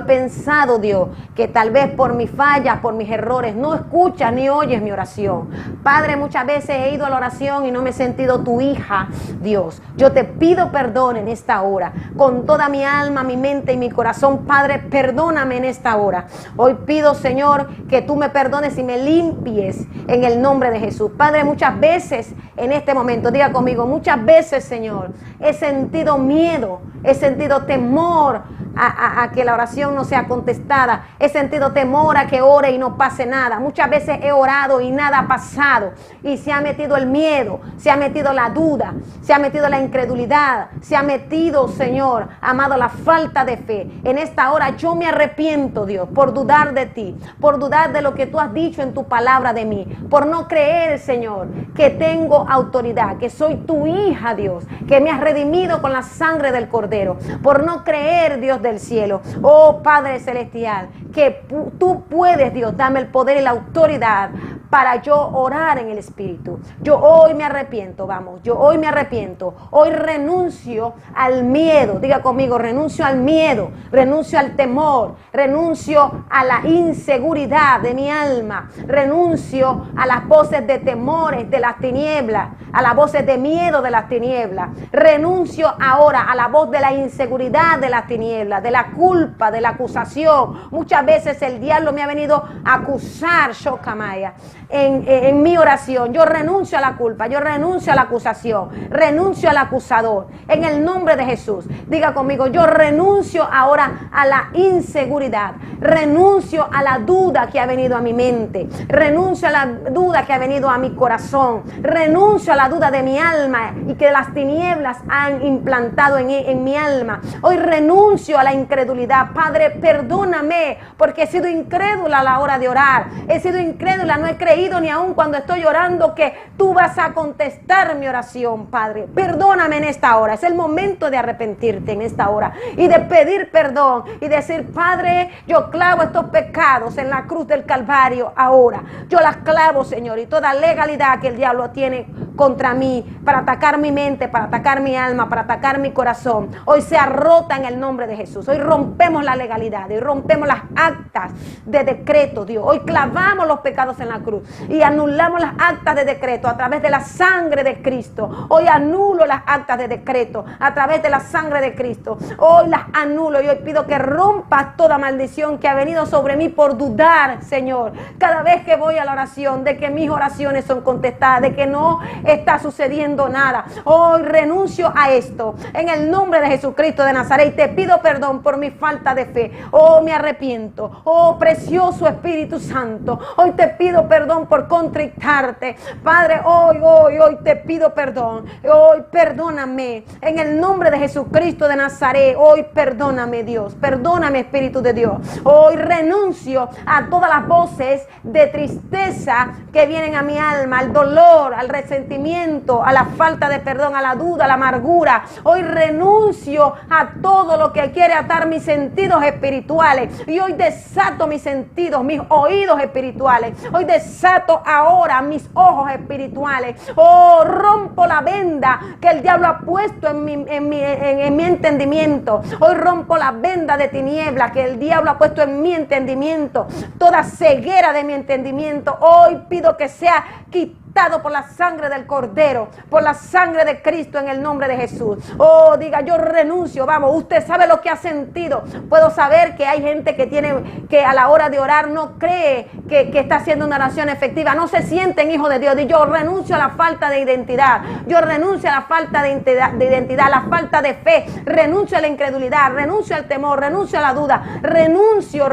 pensado, Dios, que tal vez por mis fallas, por mis errores, no escuchas ni oyes mi oración. Padre, muchas veces he ido a la oración y no me he sentido tu hija, Dios. Yo te pido perdón en esta hora, con toda mi alma, mi mente y mi corazón. Padre, perdóname en esta hora. Hoy pido, Señor, que tú me perdones y me limpies en el nombre de Jesús. Padre, muchas veces en este momento, diga conmigo, muchas veces, Señor, he sentido miedo, he sentido temor a que la oración no sea contestada. He sentido temor a que ore y no pase nada. Muchas veces he orado y nada ha pasado. Y se ha metido el miedo, se ha metido la duda, se ha metido la incredulidad, se ha metido, Señor, amado, la falta de fe. En esta hora yo me arrepiento, Dios, por dudar de ti, por dudar de lo que tú has dicho en tu palabra de mí, por no creer, Señor, que tengo autoridad, que soy tu hija, Dios, que me has redimido con la sangre del Cordero, por no creer, Dios del cielo, oh Padre Celestial, que tú puedes, Dios, dame el poder y la autoridad para yo orar en el Espíritu. Yo hoy me arrepiento, vamos, yo hoy me arrepiento, hoy renuncio al miedo, diga conmigo, renuncio al miedo, renuncio al temor, renuncio a la inseguridad de mi alma, renuncio a las voces de temores de las tinieblas, a las voces de miedo de las tinieblas, renuncio ahora a la voz de la inseguridad de las tinieblas, de la culpa, de la acusación. Muchas veces el diablo me ha venido a acusar, Shokamaya, en mi oración. Yo renuncio a la culpa, yo renuncio a la acusación, renuncio al acusador, en el nombre de Jesús. Diga conmigo, yo renuncio ahora a la inseguridad, renuncio a la duda que ha venido a mi mente, renuncio a la duda que ha venido a mi corazón, renuncio a la duda de mi alma y que las tinieblas han implantado en mi alma. Hoy renuncio a la incredulidad. Padre, perdóname porque he sido incrédula a la hora de orar, he sido incrédula, no he creído ni aún cuando estoy orando que tú vas a contestar mi oración. Padre, perdóname en esta hora. Es el momento de arrepentirte en esta hora y de pedir perdón y decir, Padre, yo clavo estos pecados en la cruz del Calvario ahora. Yo las clavo, Señor, y toda legalidad que el diablo tiene contra mí para atacar mi mente, para atacar mi alma, para atacar mi corazón, hoy sea rota en el nombre de Jesús. Hoy rompemos la legalidad, hoy rompemos las actas de decreto, Dios. Hoy clavamos los pecados en la cruz y anulamos las actas de decreto a través de la sangre de Cristo. Hoy anulo las actas de decreto a través de la sangre de Cristo. Hoy las anulo y hoy pido que rompas toda maldición que ha venido sobre mí por dudar, Señor, cada vez que voy a la oración, de que mis oraciones son contestadas, de que no está sucediendo nada. Hoy renuncio a esto en el nombre de Jesucristo de Nazaret y te pido perdón por mi falta de fe. Oh, me arrepiento. Oh, precioso Espíritu Santo, hoy te pido perdón por contristarte. Padre, hoy te pido perdón. Hoy perdóname en el nombre de Jesucristo de Nazaret. Hoy perdóname, Dios. Perdóname, Espíritu de Dios. Hoy renuncio a todas las voces de tristeza que vienen a mi alma, al dolor, al resentimiento, a la falta de perdón, a la duda, a la amargura. Hoy renuncio a todo lo que quiere atar mis sentidos espirituales y hoy desato mis sentidos, mis oídos espirituales. Hoy desato ahora mis ojos espirituales. Oh, rompo la venda que el diablo ha puesto en mi entendimiento. Hoy rompo la venda de tiniebla que el diablo ha puesto en mi entendimiento. Toda ceguera de mi entendimiento hoy pido que sea quitada por la sangre del Cordero, por la sangre de Cristo en el nombre de Jesús. Oh, diga, yo renuncio. Vamos, usted sabe lo que ha sentido. Puedo saber que hay gente que a la hora de orar no cree que está haciendo una oración efectiva, no se sienten hijos de Dios. Y yo renuncio a la falta de identidad, yo renuncio a la falta de identidad, la falta de fe, renuncio a la incredulidad, renuncio al temor, renuncio a la duda, renuncio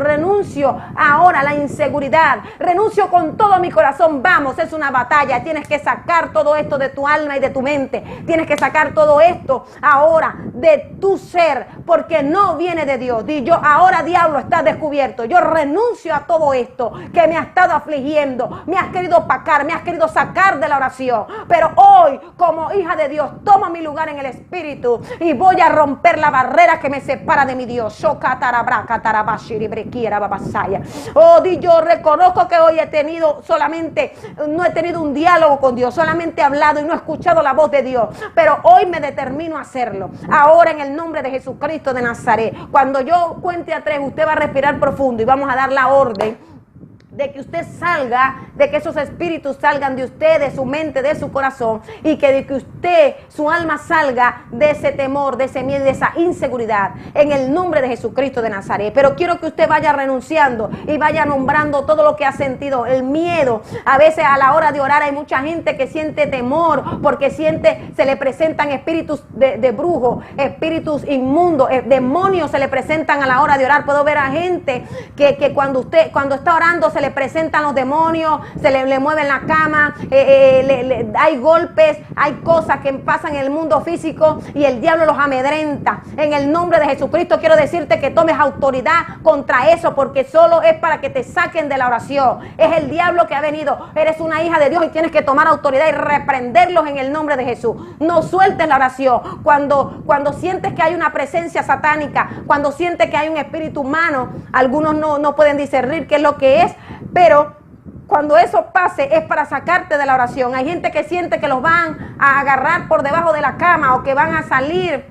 ahora a la inseguridad, renuncio con todo mi corazón. Vamos, es una batalla. Tienes que sacar todo esto de tu alma y de tu mente. Tienes que sacar todo esto ahora de tu ser, porque no viene de Dios. Y yo ahora, diablo, está descubierto. Yo renuncio a todo esto que me ha estado afligiendo, me has querido opacar, me has querido sacar de la oración. Pero hoy, como hija de Dios, tomo mi lugar en el Espíritu y voy a romper la barrera que me separa de mi Dios. Oh, yo reconozco que hoy no he tenido un diálogo con Dios, solamente he hablado y no he escuchado la voz de Dios, pero hoy me determino a hacerlo. Ahora, en el nombre de Jesucristo de Nazaret, cuando yo cuente a 3, usted va a respirar profundo y vamos a dar la orden de que usted salga, de que esos espíritus salgan de usted, de su mente, de su corazón, y que de que usted, su alma salga de ese temor, de ese miedo, de esa inseguridad, en el nombre de Jesucristo de Nazaret. Pero quiero que usted vaya renunciando y vaya nombrando todo lo que ha sentido, el miedo. A veces a la hora de orar hay mucha gente que siente temor, porque se le presentan espíritus de brujos, espíritus inmundos, demonios se le presentan a la hora de orar. Puedo ver a gente que cuando está orando se le presentan los demonios, se le mueven la cama, hay golpes, hay cosas que pasan en el mundo físico y el diablo los amedrenta. En el nombre de Jesucristo quiero decirte que tomes autoridad contra eso, porque solo es para que te saquen de la oración. Es el diablo que ha venido. Eres una hija de Dios y tienes que tomar autoridad y reprenderlos en el nombre de Jesús. No sueltes la oración. Cuando sientes que hay una presencia satánica, cuando sientes que hay un espíritu humano, algunos no pueden discernir qué es lo que es, pero cuando eso pase es para sacarte de la oración. Hay gente que siente que los van a agarrar por debajo de la cama o que van a salir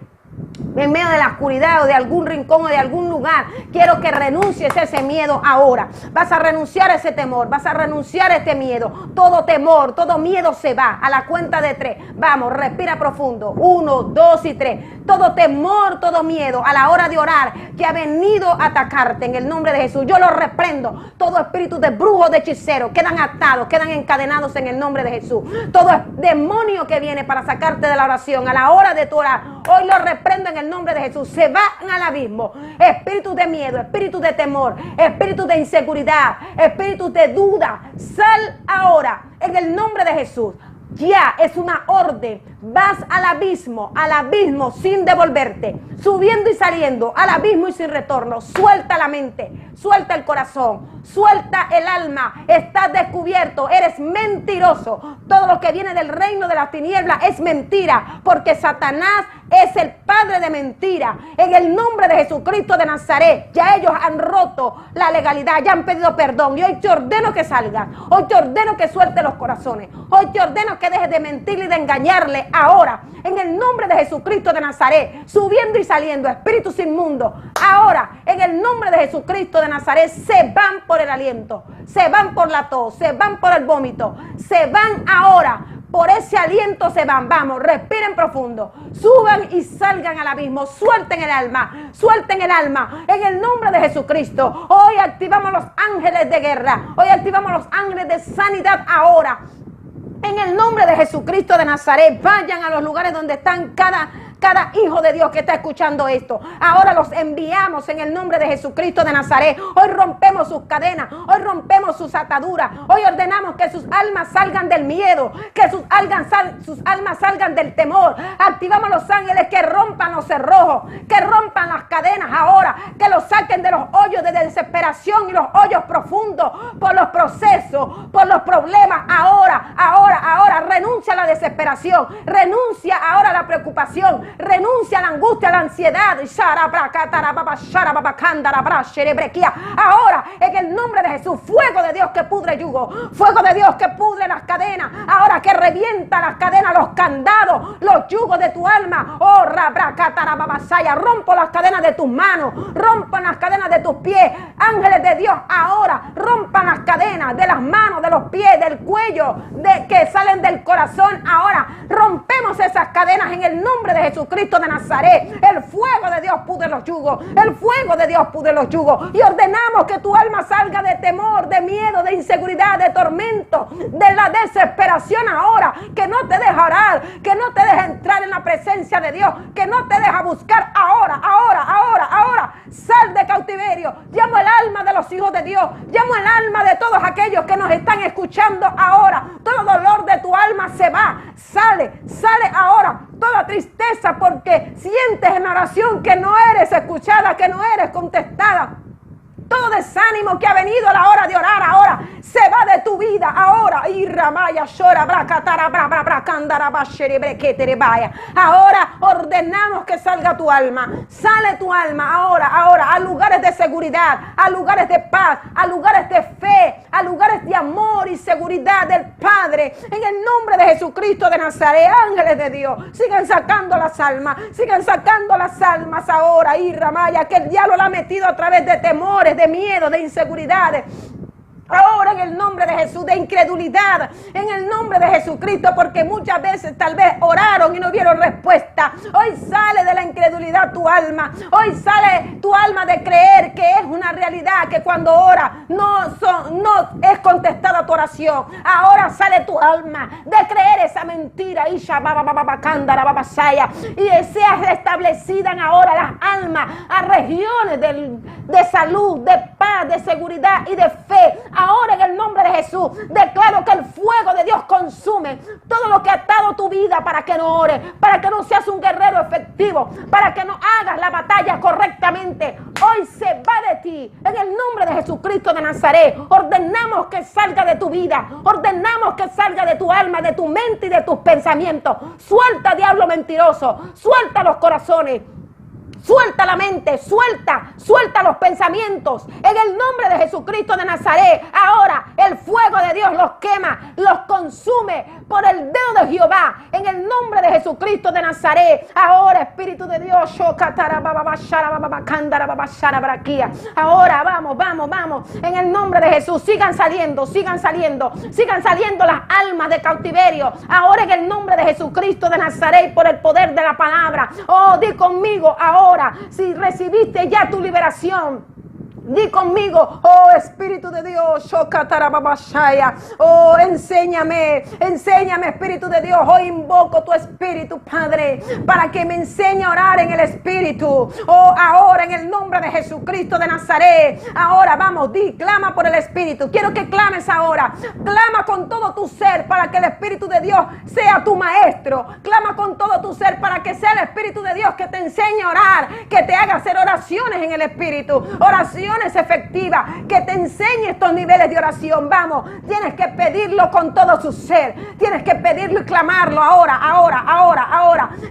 en medio de la oscuridad o de algún rincón o de algún lugar. Quiero que renuncies a ese miedo ahora. Vas a renunciar a ese temor, vas a renunciar a este miedo. Todo temor, todo miedo se va. A la cuenta de 3. Vamos, respira profundo. 1, 2 y 3. Todo temor, todo miedo a la hora de orar que ha venido a atacarte en el nombre de Jesús, yo lo reprendo. Todo espíritu de brujo, de hechicero, quedan atados, quedan encadenados en el nombre de Jesús. Todo demonio que viene para sacarte de la oración a la hora de tu orar, hoy lo reprendo en el nombre de Jesús. Se van al abismo. Espíritu de miedo, espíritu de temor, espíritu de inseguridad, espíritu de duda, sal ahora en el nombre de Jesús. Ya es una orden. Vas al abismo sin devolverte, subiendo y saliendo, al abismo y sin retorno. Suelta la mente, suelta el corazón, suelta el alma. Estás descubierto, eres mentiroso. Todo lo que viene del reino de las tinieblas es mentira, porque Satanás es el padre de mentira. En el nombre de Jesucristo de Nazaret, ya ellos han roto la legalidad, ya han pedido perdón, y hoy te ordeno que salgas. Hoy te ordeno que suelte los corazones. Hoy te ordeno que dejes de mentirle y de engañarle. Ahora, en el nombre de Jesucristo de Nazaret, subiendo y saliendo, espíritus inmundos, ahora, en el nombre de Jesucristo de Nazaret, se van por el aliento, se van por la tos, se van por el vómito, se van ahora. Por ese aliento se van. Vamos, respiren profundo. Suban y salgan al abismo. Suelten el alma. Suelten el alma. En el nombre de Jesucristo. Hoy activamos los ángeles de guerra. Hoy activamos los ángeles de sanidad ahora. En el nombre de Jesucristo de Nazaret. Vayan a los lugares donde están cada hijo de Dios que está escuchando esto. Ahora los enviamos en el nombre de Jesucristo de Nazaret. Hoy rompemos sus cadenas, hoy rompemos sus ataduras, hoy ordenamos que sus almas salgan del miedo, que sus almas salgan del temor. Activamos los ángeles que rompan los cerrojos, que rompan las cadenas ahora, que los saquen de los hoyos de desesperación y los hoyos profundos por los procesos, por los problemas. Ahora, renuncia a la desesperación, renuncia ahora a la preocupación, renuncia a la angustia, a la ansiedad. Ahora, en el nombre de Jesús, fuego de Dios que pudre yugo, fuego de Dios que pudre las cadenas, ahora que revienta las cadenas, los candados, los yugos de tu alma. Oh, rompo las cadenas de tus manos, rompan las cadenas de tus pies. Ángeles de Dios, ahora rompan las cadenas de las manos, de los pies, del cuello, que salen del corazón. Ahora rompemos esas cadenas en el nombre de Jesucristo de Nazaret. El fuego de Dios pudre los yugos, el fuego de Dios pudre los yugos, y ordenamos que tu alma salga de temor, de miedo, de inseguridad, de tormento, de la desesperación ahora, que no te deja orar, que no te deja entrar en la presencia de Dios, que no te deja buscar ahora. Sal de cautiverio. Llamo el alma de los hijos de Dios, llamo el alma de todos aquellos que nos están escuchando ahora. Todo dolor de tu alma se va, sale ahora. Toda tristeza porque sientes en oración que no eres escuchada, que no eres contestada. Todo desánimo que ha venido a la hora de orar ahora se va de tu vida ahora. Ahora ordenamos que salga tu alma. Sale tu alma ahora a lugares de seguridad, a lugares de paz, a lugares de fe, a lugares de amor y seguridad del Padre. En el nombre de Jesucristo de Nazaret, ángeles de Dios, sigan sacando las almas ahora. Que el diablo la ha metido a través de temores, de miedo, de inseguridades. Ahora en el nombre de Jesús, de incredulidad, en el nombre de Jesucristo, porque muchas veces tal vez oraron y no vieron respuesta. Hoy sale de la incredulidad tu alma. Hoy sale tu alma de creer que es una realidad, que cuando ora no es contestada tu oración. Ahora sale tu alma de creer esa mentira y sea restablecida ahora las almas a regiones de salud, de paz, de seguridad y de fe. Ahora en el nombre de Jesús declaro que el fuego de Dios consume todo lo que ha atado tu vida para que no ores, para que no seas un guerrero efectivo, para que no hagas la batalla correctamente. Hoy se va de ti en el nombre de Jesucristo de Nazaret. Ordenamos que salga de tu vida, ordenamos que salga de tu alma, de tu mente y de tus pensamientos. Suelta, diablo mentiroso, suelta los corazones. Suelta la mente, suelta los pensamientos. En el nombre de Jesucristo de Nazaret, ahora el fuego de Dios los quema, los consume por el dedo de Jehová. En el nombre de Jesucristo de Nazaret, ahora Espíritu de Dios, ahora vamos. En el nombre de Jesús, sigan saliendo las almas de cautiverio. Ahora en el nombre de Jesucristo de Nazaret, por el poder de la palabra. Oh, di conmigo ahora. Si recibiste ya tu liberación, di conmigo, oh Espíritu de Dios, oh enséñame Espíritu de Dios. Hoy invoco tu Espíritu, Padre, para que me enseñe a orar en el Espíritu. Oh, ahora en el nombre de Jesucristo de Nazaret, ahora vamos, clama por el Espíritu. Quiero que clames ahora, clama con todo tu ser para que el Espíritu de Dios sea tu maestro. Clama con todo tu ser para que sea el Espíritu de Dios que te enseñe a orar, que te haga hacer oraciones en el Espíritu, oraciones efectiva, que te enseñe estos niveles de oración. Vamos, tienes que pedirlo con todo su ser, tienes que pedirlo y clamarlo ahora.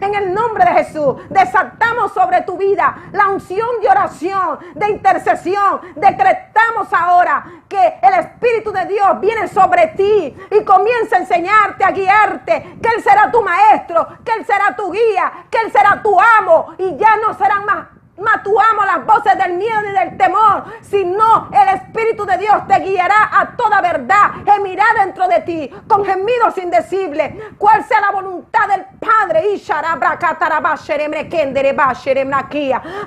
En el nombre de Jesús, desatamos sobre tu vida la unción de oración, de intercesión. Decretamos ahora que el Espíritu de Dios viene sobre ti y comienza a enseñarte, a guiarte, que Él será tu maestro, que Él será tu guía, que Él será tu amo, y ya no serán más tu amo las voces del miedo ni del temor, sino el Espíritu de Dios te guiará a toda verdad, gemirá dentro de ti con gemidos indecibles cuál sea la voluntad del Padre.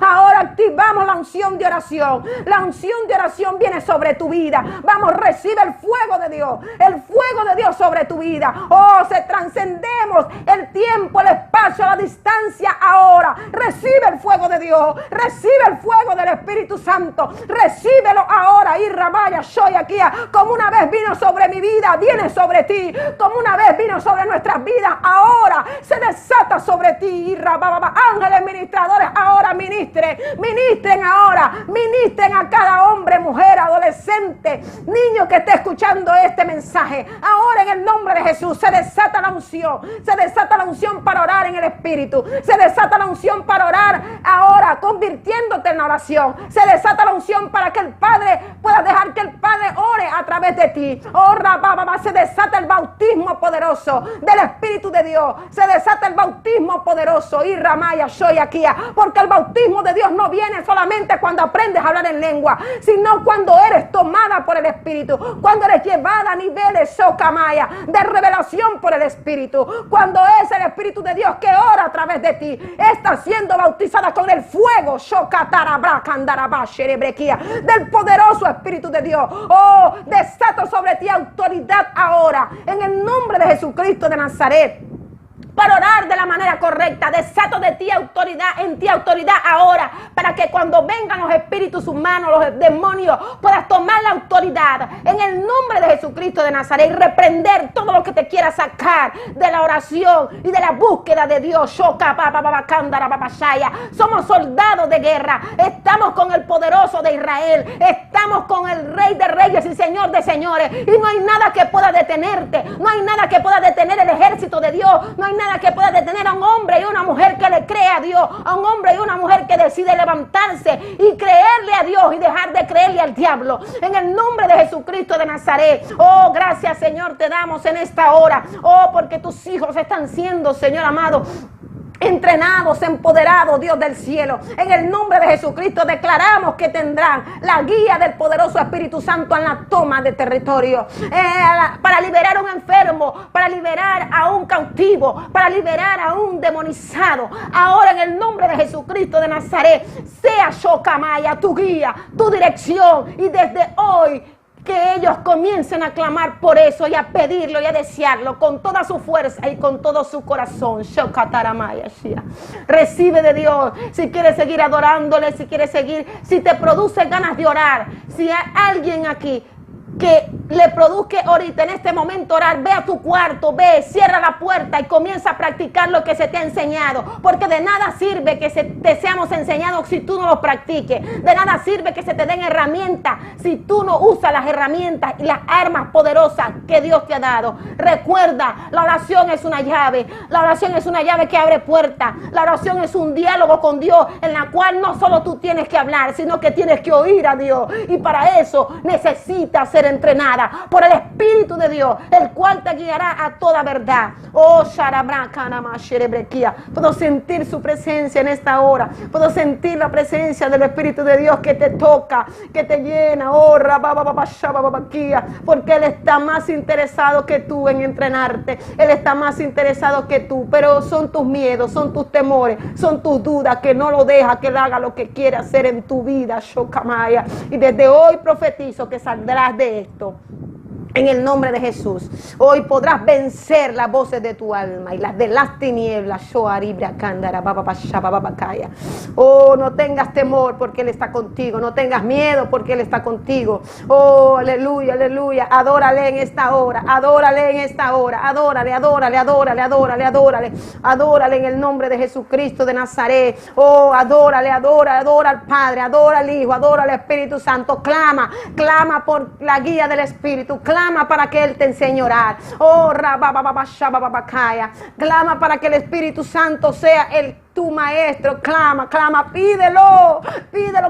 Ahora activamos la unción de oración. La unción de oración viene sobre tu vida. Vamos, recibe el fuego de Dios, el fuego de Dios sobre tu vida. Oh, se trascendemos el tiempo, el espacio, la distancia. Ahora recibe el fuego de Dios. Recibe el fuego del Espíritu Santo. Recíbelo ahora. Y Rabaya, soy aquí. Como una vez vino sobre mi vida, viene sobre ti. Como una vez vino sobre nuestras vidas, ahora se desata sobre ti. Y Rababa, ángeles ministradores, ahora ministren ahora. Ministren a cada hombre, mujer, adolescente, niño que esté escuchando este mensaje. Ahora en el nombre de Jesús se desata la unción. Se desata la unción para orar en el Espíritu. Se desata la unción para orar ahora, convirtiéndote en oración. Se desata la unción para que el Padre pueda dejar que el Padre ore a través de ti. Oh, Rababa, se desata el bautismo poderoso del Espíritu de Dios. Se desata el bautismo poderoso. Y Ramaya, soy aquí. Porque el bautismo de Dios no viene solamente cuando aprendes a hablar en lengua, sino cuando eres tomada por el Espíritu, cuando eres llevada a niveles socamaya de revelación por el Espíritu, cuando es el Espíritu de Dios que ora a través de ti, está siendo bautizada con el fuego del poderoso Espíritu de Dios. Oh, desato sobre ti autoridad ahora en el nombre de Jesucristo de Nazaret, para orar de la manera correcta. Desato de ti autoridad, en ti autoridad ahora, para que cuando vengan los espíritus humanos, los demonios, puedas tomar la autoridad en el nombre de Jesucristo de Nazaret y reprender todo lo que te quiera sacar de la oración y de la búsqueda de Dios. Somos soldados de guerra, estamos con el poderoso de Israel, estamos con el Rey de Reyes y Señor de Señores, y no hay nada que pueda detenerte, no hay nada que pueda detener el ejército de Dios, no hay nada que pueda detener a un hombre y una mujer que le cree a Dios, a un hombre y una mujer que decide levantarse y creerle a Dios y dejar de creerle al diablo. En el nombre de Jesucristo de Nazaret. Oh, gracias, Señor, te damos en esta hora. Oh, porque tus hijos están siendo, Señor amado, entrenados, empoderados, Dios del cielo. En el nombre de Jesucristo declaramos que tendrán la guía del poderoso Espíritu Santo en la toma de territorio, para liberar a un enfermo, para liberar a un cautivo, para liberar a un demonizado. Ahora en el nombre de Jesucristo de Nazaret, sea Shocamaya tu guía, tu dirección, y desde hoy que ellos comiencen a clamar por eso y a pedirlo y a desearlo con toda su fuerza y con todo su corazón. Recibe de Dios. Si quieres seguir adorándole, si quieres seguir, si te produce ganas de orar, si hay alguien aquí que le produzca ahorita en este momento orar, ve a tu cuarto, ve, cierra la puerta y comienza a practicar lo que se te ha enseñado, porque de nada sirve que te seamos enseñados si tú no lo practiques. De nada sirve que se te den herramientas si tú no usas las herramientas y las armas poderosas que Dios te ha dado. Recuerda, la oración es una llave. La oración es una llave que abre puertas. La oración es un diálogo con Dios en la cual no solo tú tienes que hablar, sino que tienes que oír a Dios, y para eso necesitas ser entrenada por el Espíritu de Dios, el cual te guiará a toda verdad. Oh, puedo sentir su presencia en esta hora. Puedo sentir la presencia del Espíritu de Dios que te toca, que te llena. Oh, porque Él está más interesado que tú en entrenarte. Él está más interesado que tú, pero son tus miedos, son tus temores, son tus dudas que no lo deja que Él haga lo que quiere hacer en tu vida. Shokamaya. Y desde hoy profetizo que saldrás de esto. En el nombre de Jesús, hoy podrás vencer las voces de tu alma y las de las tinieblas. Oh, no tengas temor porque Él está contigo. No tengas miedo porque Él está contigo. Oh, aleluya, aleluya. Adórale en esta hora. Adórale en esta hora. Adórale, adórale, adórale, adórale, adórale. Adórale en el nombre de Jesucristo de Nazaret. Oh, adórale, adora, adora al Padre, adora al Hijo, adora al Espíritu Santo. Clama, clama por la guía del Espíritu. Clama para que Él te enseñe a orar. Oh, clama para que el Espíritu Santo sea tu maestro. Clama, clama, pídelo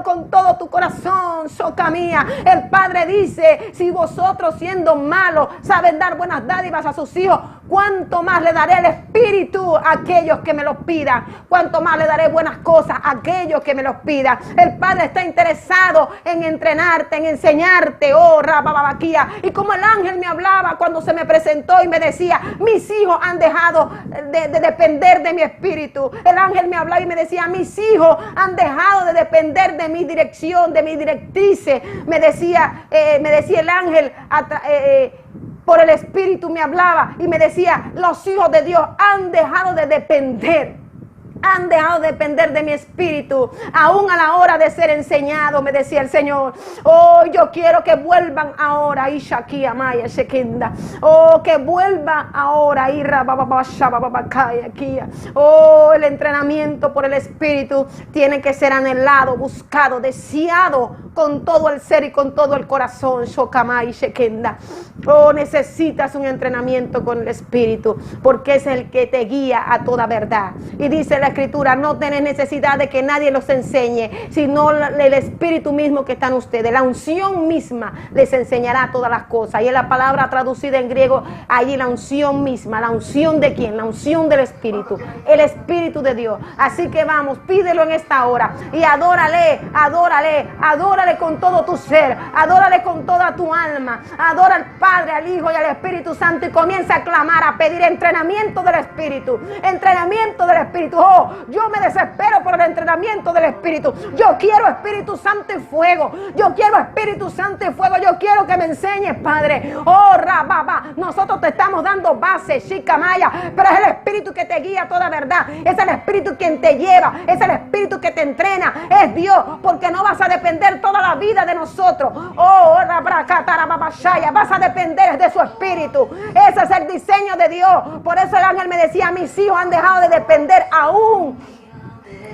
con todo tu corazón. Soca mía, el Padre dice: si vosotros siendo malos saben dar buenas dádivas a sus hijos, cuánto más le daré el Espíritu a aquellos que me los pidan. Cuánto más le daré buenas cosas a aquellos que me los pidan. El Padre está interesado en entrenarte, en enseñarte. Oh, rababaquía. Y como el ángel me hablaba cuando se me presentó y me decía: mis hijos han dejado de depender de mi espíritu. El ángel me hablaba y me decía: mis hijos han dejado de depender de mi dirección, de mi directrices. Me decía el ángel por el Espíritu me hablaba y me decía: los hijos de Dios han dejado de depender. Han dejado de depender de mi espíritu, aún a la hora de ser enseñado, me decía el Señor. Oh, yo quiero que vuelvan ahora, Ishakia Maya Shekenda. Oh, que vuelvan ahora, oh, el entrenamiento por el espíritu tiene que ser anhelado, buscado, deseado con todo el ser y con todo el corazón. Shokamai Shekenda. Oh, necesitas un entrenamiento con el espíritu, porque es el que te guía a toda verdad. Y dice la Escritura: no tenés necesidad de que nadie los enseñe, sino el Espíritu mismo que está en ustedes. La unción misma les enseñará todas las cosas. Y es la palabra traducida en griego allí, la unción misma. ¿La unción de quién? La unción del Espíritu, el Espíritu de Dios. Así que vamos, pídelo en esta hora y adórale, adórale, adórale con todo tu ser, adórale con toda tu alma. Adora al Padre, al Hijo y al Espíritu Santo, y comienza a clamar, a pedir entrenamiento del Espíritu, entrenamiento del Espíritu. Oh, yo me desespero por el entrenamiento del Espíritu. Yo quiero Espíritu Santo y fuego. Yo quiero Espíritu Santo y fuego. Yo quiero que me enseñes, Padre. Oh, rababa. Nosotros te estamos dando base, Shikamaya, pero es el Espíritu que te guía a toda verdad. Es el Espíritu quien te lleva. Es el Espíritu que te entrena. Es Dios, porque no vas a depender toda la vida de nosotros. Oh, vas a depender de su Espíritu. Ese es el diseño de Dios. Por eso el ángel me decía: mis hijos han dejado de depender aún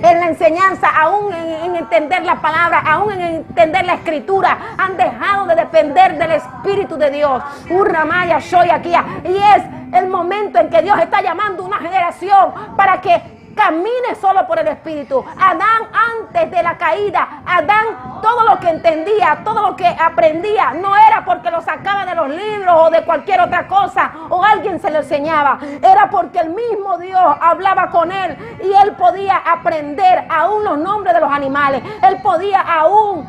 en la enseñanza, aún en entender la palabra, aún en entender la Escritura. Han dejado de depender del Espíritu de Dios. Urramaya, soy aquí. Y es el momento en que Dios está llamando una generación para que camine solo por el Espíritu. Adán, antes de la caída, Adán, todo lo que entendía, todo lo que aprendía, no era porque lo sacaba de los libros o de cualquier otra cosa o alguien se lo enseñaba. Era porque el mismo Dios hablaba con él y él podía aprender aún los nombres de los animales. Él podía aún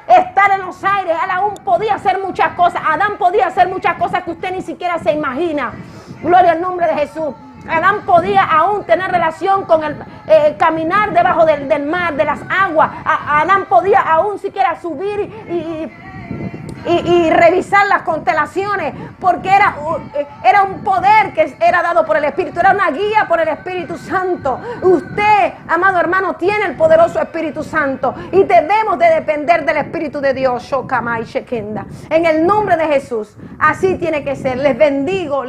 estar en los aires. Él aún podía hacer muchas cosas. Adán podía hacer muchas cosas que usted ni siquiera se imagina. Gloria al nombre de Jesús. Adán podía aún tener relación con el caminar debajo del mar, de las aguas. Adán podía aún siquiera subir y revisar las constelaciones, porque era un poder que era dado por el Espíritu, era una guía por el Espíritu Santo. Usted, amado hermano, tiene el poderoso Espíritu Santo y debemos de depender del Espíritu de Dios. Shokamai Shekenda. En el nombre de Jesús, así tiene que ser. Les bendigo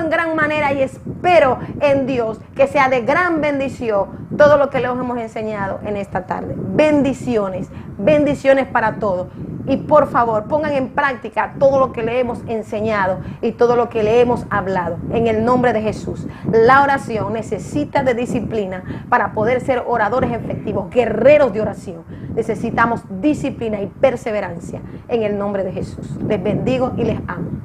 en gran manera y espero en Dios que sea de gran bendición todo lo que les hemos enseñado en esta tarde. Bendiciones, bendiciones para todos. Y por favor, pongan en práctica todo lo que le hemos enseñado y todo lo que le hemos hablado. En el nombre de Jesús. La oración necesita de disciplina para poder ser oradores efectivos, guerreros de oración. Necesitamos disciplina y perseverancia en el nombre de Jesús. Les bendigo y les amo.